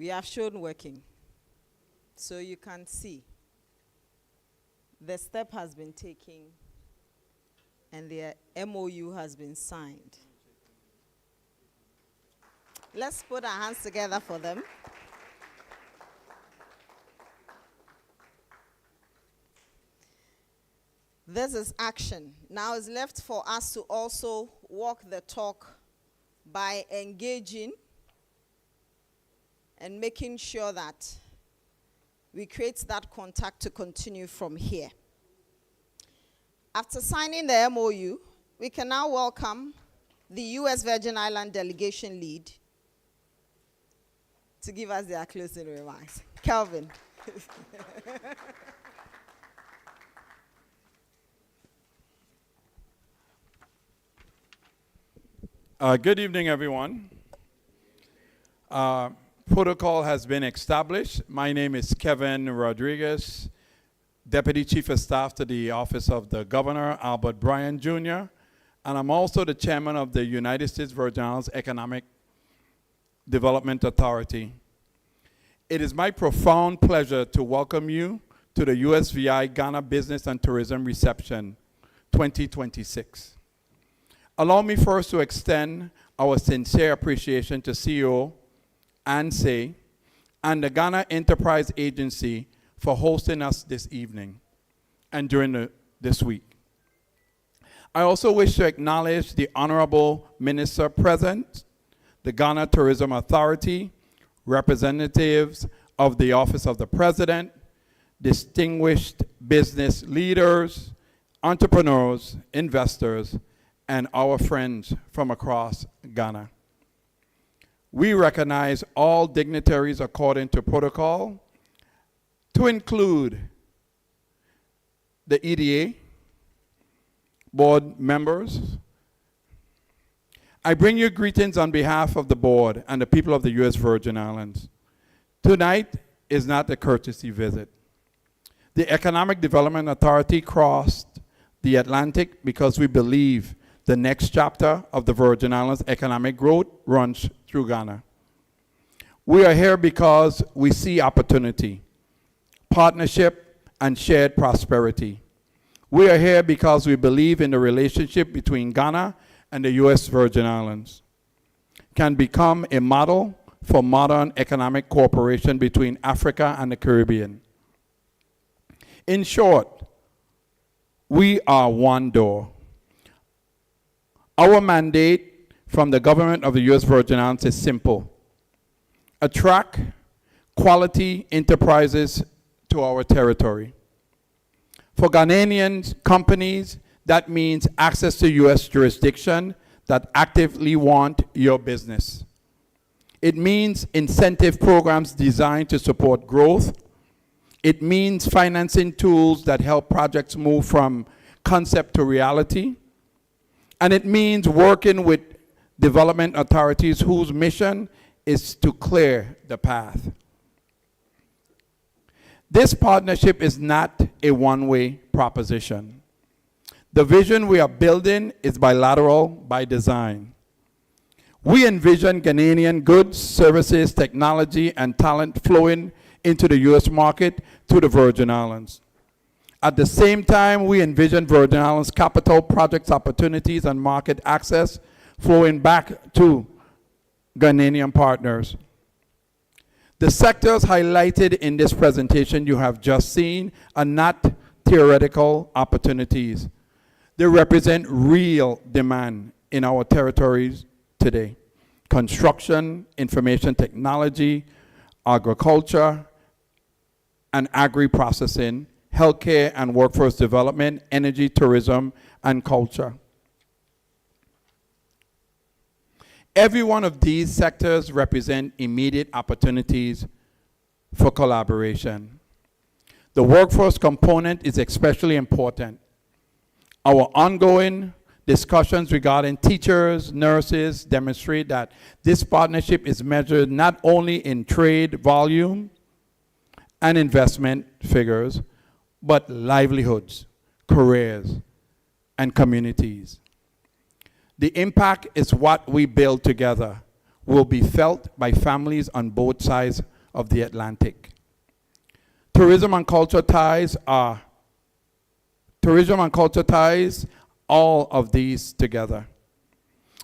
we have shown working. So you can see the step has been taken and the MOU has been signed. Let's put our hands together for them. This is action. Now it's left for us to also walk the talk by engaging and making sure that we create that contact to continue from here. After signing the MOU, we can now welcome the U.S. Virgin Island delegation lead to give us their closing remarks. Kelvin. Good evening, everyone. Protocol has been established. My name is Kevin Rodriguez, Deputy Chief of Staff to the Office of the Governor, Albert Bryan Jr., and I'm also the Chairman of the United States Virgin Islands Economic Development Authority. It is my profound pleasure to welcome you to the USVI Ghana Business and Tourism Reception 2026. Allow me first to extend our sincere appreciation to CEO ANSE and the Ghana Enterprise Agency for hosting us this evening and during this week. I also wish to acknowledge the Honorable Minister present, the Ghana Tourism Authority, representatives of the Office of the President, distinguished business leaders, entrepreneurs, investors, and our friends from across Ghana. We recognize all dignitaries according to protocol, to include the EDA, board members. I bring you greetings on behalf of the board and the people of the U.S. Virgin Islands. Tonight is not a courtesy visit. The Economic Development Authority crossed the Atlantic because we believe the next chapter of the Virgin Islands economic growth runs through Ghana. We are here because we see opportunity, partnership, and shared prosperity. We are here because we believe in the relationship between Ghana and the U.S. Virgin Islands can become a model for modern economic cooperation between Africa and the Caribbean. In short, we are one door. Our mandate from the government of the U.S. Virgin Islands is simple: attract quality enterprises to our territory. For Ghanaian companies, that means access to U.S. jurisdiction that actively want your business. It means incentive programs designed to support growth. It means financing tools that help projects move from concept to reality. And it means working with development authorities whose mission is to clear the path. This partnership is not a one-way proposition. The vision we are building is bilateral by design. We envision Ghanaian goods, services, technology, and talent flowing into the U.S. market through the Virgin Islands. At the same time, we envision Virgin Islands capital, projects, opportunities, and market access flowing back to Ghanaian partners. The sectors highlighted in this presentation you have just seen are not theoretical opportunities. They represent real demand in our territories today. Construction, information technology, agriculture, and agri-processing, healthcare and workforce development, energy, tourism, and culture. Every one of these sectors represent immediate opportunities for collaboration. The workforce component is especially important. Our ongoing discussions regarding teachers, nurses demonstrate that this partnership is measured not only in trade volume and investment figures, but livelihoods, careers, and communities. The impact is what we build together. will be felt by families on both sides of the Atlantic. Tourism and culture ties all of these together.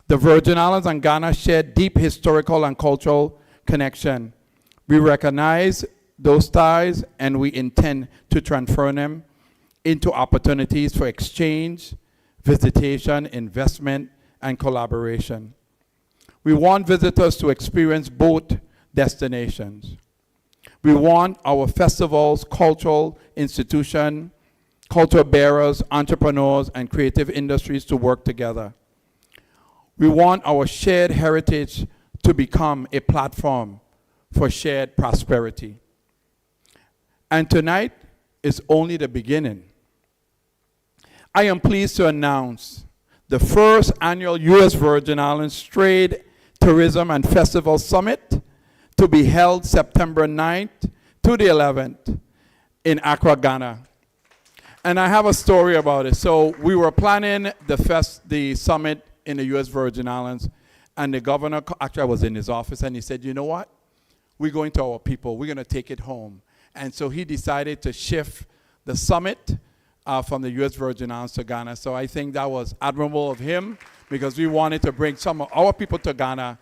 The Virgin Islands and Ghana share deep historical and cultural connection. We recognize those ties and we intend to transfer them into opportunities for exchange, visitation, investment, and collaboration. We want visitors to experience both destinations. We want our festivals, cultural institutions, culture bearers, entrepreneurs, and creative industries to work together. We want our shared heritage to become a platform for shared prosperity. And tonight is only the beginning. I am pleased to announce the first annual U.S. Virgin Islands Trade, Tourism, and Festival Summit to be held September 9th to the 11th in Accra, Ghana. And I have a story about it. So we were planning the summit in the U.S. Virgin Islands, and the governor, actually I was in his office, and he said, you know what? We're going to our people. We're going to take it home. And so he decided to shift the summit from the U.S. Virgin Islands to Ghana. So I think that was admirable of him, because we wanted to bring some of our people to Ghana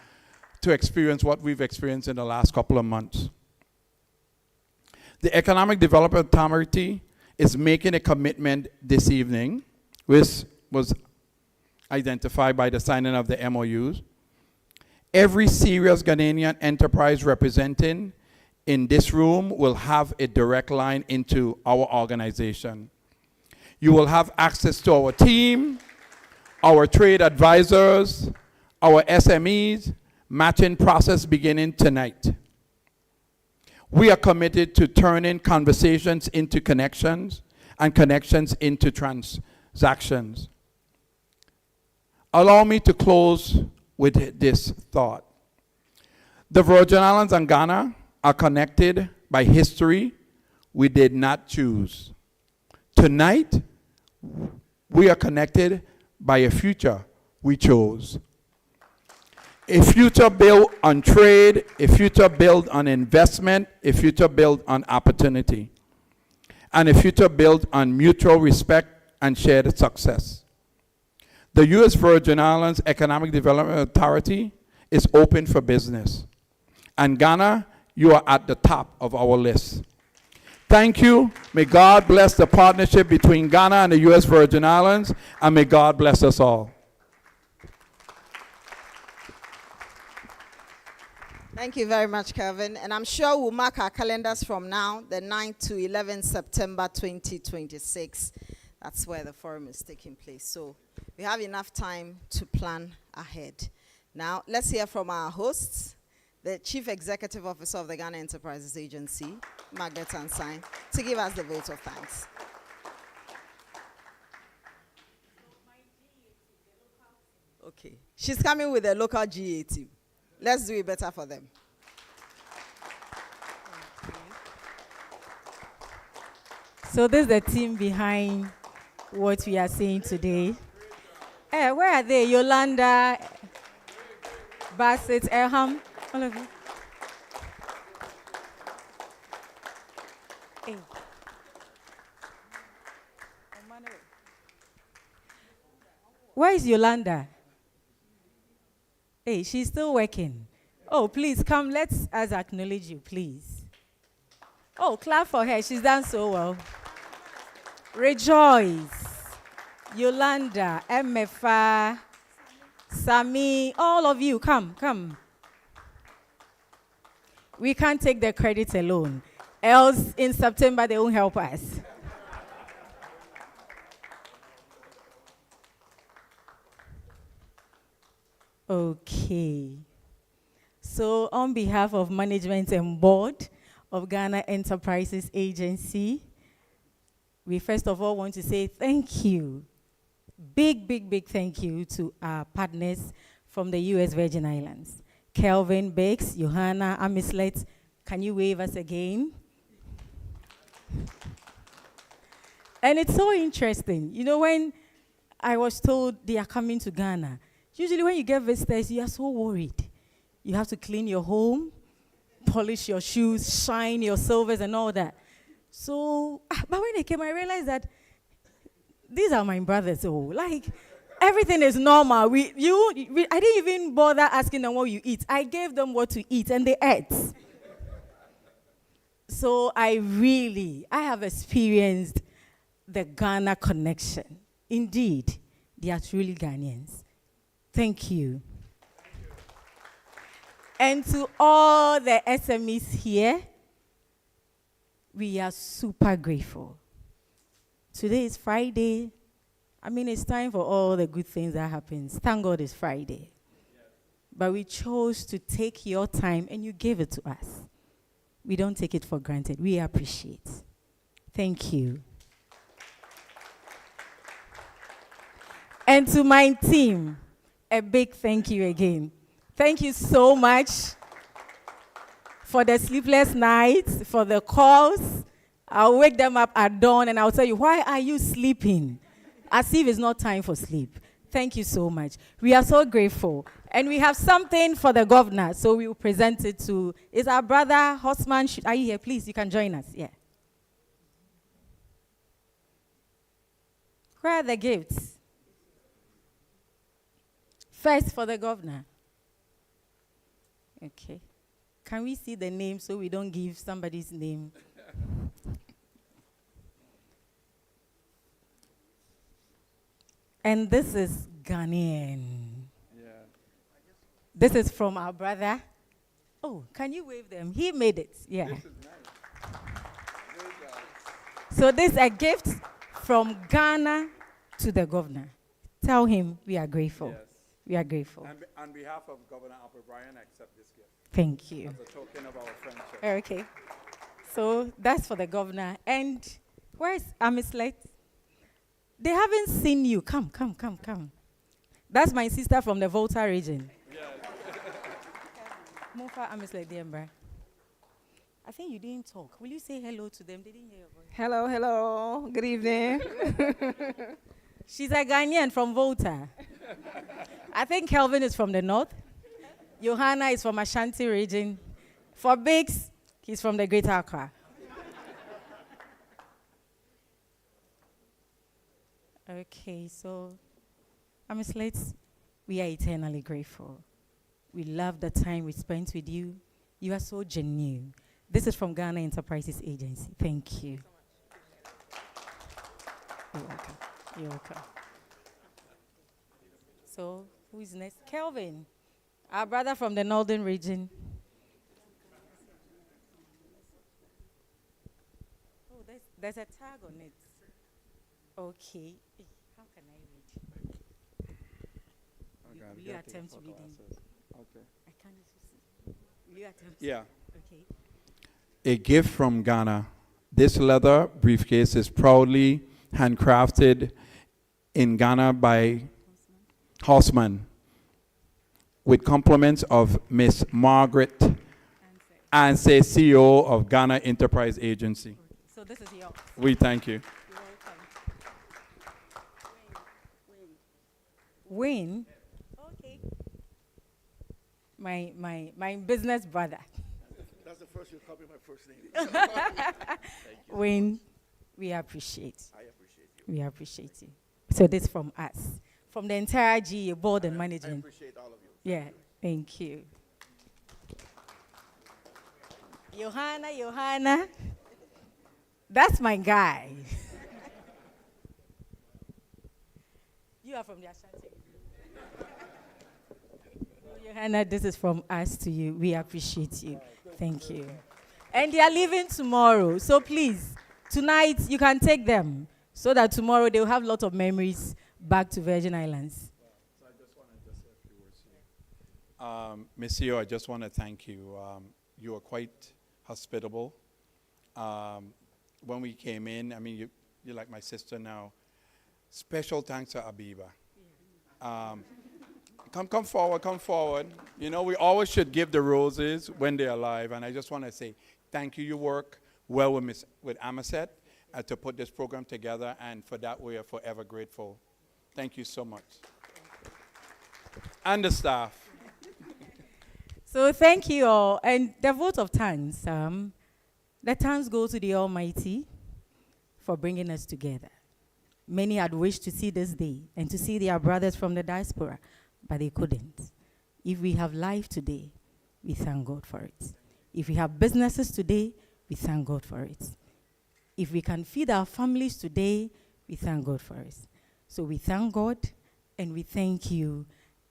to experience what we've experienced in the last couple of months. The Economic Development Authority is making a commitment this evening, which was identified by the signing of the MOUs. Every serious Ghanaian enterprise represented in this room will have a direct line into our organization. You will have access to our team, our trade advisors, our SMEs, matching process beginning tonight. We are committed to turning conversations into connections and connections into transactions. Allow me to close with this thought. The Virgin Islands and Ghana are connected by history we did not choose. Tonight, we are connected by a future we chose. A future built on trade, a future built on investment, a future built on opportunity, and a future built on mutual respect and shared success. The U.S. Virgin Islands Economic Development Authority is open for business. And Ghana, you are at the top of our list. Thank you. May God bless the partnership between Ghana and the U.S. Virgin Islands, and may God bless us all. Thank you very much, Kelvin. And I'm sure we'll mark our calendars from now, the 9th to 11th September 2026. That's where the forum is taking place. So we have enough time to plan ahead. Now, let's hear from our hosts, the Chief Executive Officer of the Ghana Enterprises Agency, Margaret Ansai, to give us the vote of thanks. Okay. She's coming with a local GA team. Let's do it better for them. So this is the team behind what we are saying today. Where are they? Yolanda, Bassett, Elham, all of you. Hey. Where is Yolanda? Hey, she's still working. Oh, please come. Let us acknowledge you, please. Oh, clap for her. She's done so well. Rejoice. Yolanda, MFA, Sami, all of you, come. We can't take the credit alone. Else, in September, they won't help us. Okay. So, on behalf of management and board of Ghana Enterprises Agency, we first of all want to say thank you. Big thank you to our partners from the U.S. Virgin Islands. Kelvin, Biggs, Johanna, Amislet, can you wave us again? And it's so interesting. You know, when I was told they are coming to Ghana, usually when you get visitors, you are so worried. You have to clean your home, polish your shoes, shine your silvers and all that. So, but when they came, I realized that these are my brothers. So, like, everything is normal. I didn't even bother asking them what you eat. I gave them what to eat, and they ate. So I have experienced the Ghana connection. Indeed, they are truly Ghanaians. Thank you. And to all the SMEs here, we are super grateful. Today is Friday. I mean, it's time for all the good things that happens. Thank God it's Friday. But we chose to take your time and you gave it to us. We don't take it for granted. We appreciate. Thank you. And to my team, a big thank you again. Thank you so much for the sleepless nights, for the calls. I'll wake them up at dawn and I'll tell you, why are you sleeping? As if it's not time for sleep. Thank you so much. We are so grateful. And we have something for the governor, so we will present it to, is our brother, Hosman, are you here? Please, you can join us. Yeah. Where are the gifts? First for the governor. Okay. Can we see the name so we don't give somebody's name? And this is Ghanaian. Yeah. This is from our brother. Oh, can you wave them? He made it. Yeah. This is nice. So this is a gift from Ghana to the governor. Tell him we are grateful. Yes. We are grateful. And on behalf of Governor Alfred Bryan, I accept this gift. Thank you. As a token of our friendship. Okay. So that's for the governor. And where's Amislet? They haven't seen you. Come. That's my sister from the Volta region. Mofa Amislet Diemba. I think you didn't talk. Will you say hello to them? They didn't hear your voice. Hello. Good evening. She's a Ghanaian from Volta. I think Kelvin is from the north. Johanna is from Ashanti region. For Biggs, he's from the Greater Accra. Okay, so Amislet, we are eternally grateful. We love the time we spent with you. You are so genuine. This is from Ghana Enterprises Agency. Thank you. You're welcome. You're welcome. So, who is next? Kelvin, our brother from the northern region. Oh, there's a tag on it. Okay. How can I read? Will you attempt reading? Okay. I can't see. Will you attempt? Yeah. Okay. A gift from Ghana. This leather briefcase is proudly handcrafted in Ghana by Hosman, with compliments of Miss Margaret Anseh, CEO of Ghana Enterprise Agency. So this is yours. We thank you. You're welcome. Wayne. Okay. My business brother. That's the first you copy my first name. Wayne, we appreciate. I appreciate you. We appreciate you. So this from us. From the entire GA board and management. I appreciate all of you. Yeah, thank you. Johanna. That's my guy. You are from the Ashanti. Johanna, this is from us to you. We appreciate you. Thank you. And they are leaving tomorrow. So please, tonight you can take them so that tomorrow they will have a lot of memories back to Virgin Islands. So I just want to say a few words here. Miss CEO, I just want to thank you. You are quite hospitable. When we came in, I mean, you're like my sister now. Special thanks to Abiba. Come forward. You know, we always should give the roses when they're alive, and I just want to say thank you. You work well with Amislet to put this program together, and for that we are forever grateful. Thank you so much. And the staff. So thank you all. And the vote of thanks, the thanks go to the Almighty for bringing us together. Many had wished to see this day and to see their brothers from the diaspora, but they couldn't. If we have life today, we thank God for it. If we have businesses today, we thank God for it. If we can feed our families today, we thank God for it. So we thank God and we thank you,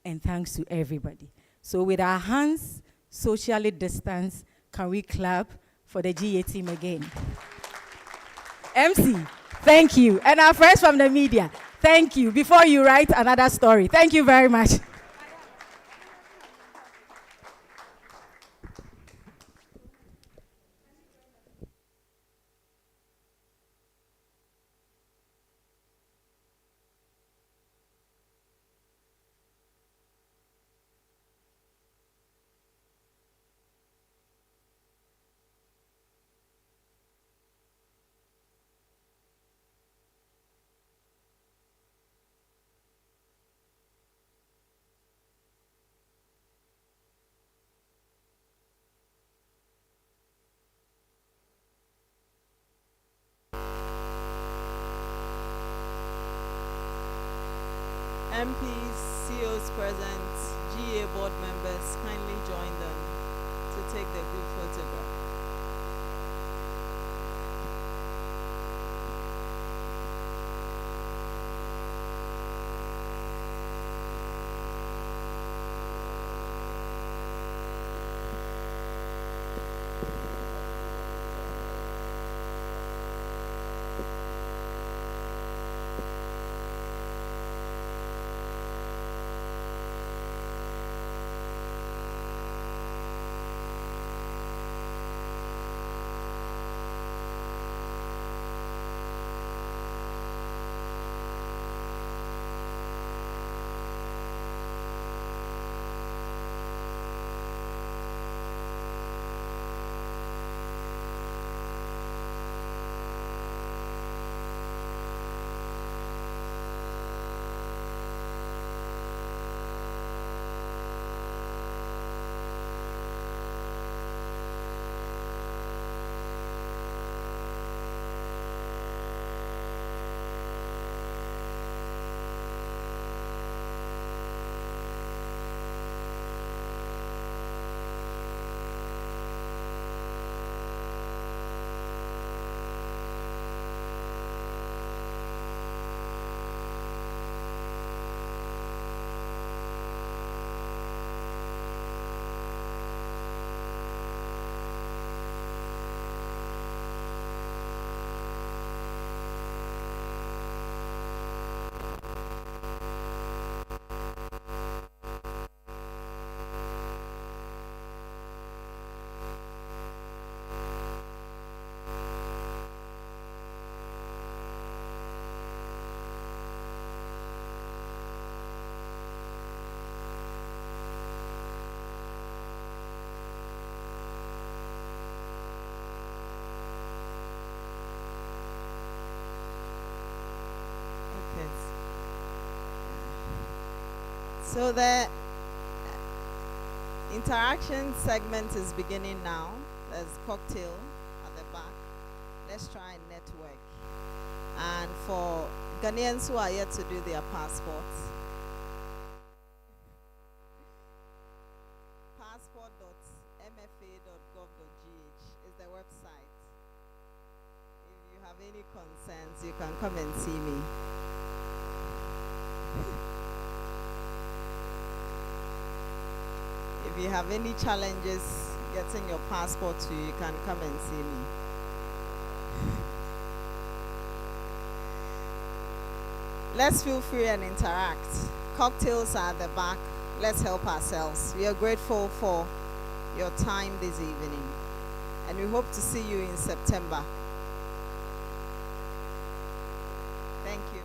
and thanks to everybody. So with our hands socially distanced, can we clap for the GA team again? MC, thank you. And our friends from the media, thank you. Before you write another story, thank you very much. MPs, CEOs present, GA board members, kindly join them to take the group photograph. So the interaction segment is beginning now. There's cocktail at the back. Let's try and network. And for Ghanaians who are yet to do their passports, passport.mfa.gov.gh is the website. If you have any concerns, you can come and see me. If you have any challenges getting your passport to you can come and see me. Let's feel free and interact. Cocktails are at the back. Let's help ourselves. We are grateful for your time this evening, and we hope to see you in September. Thank you.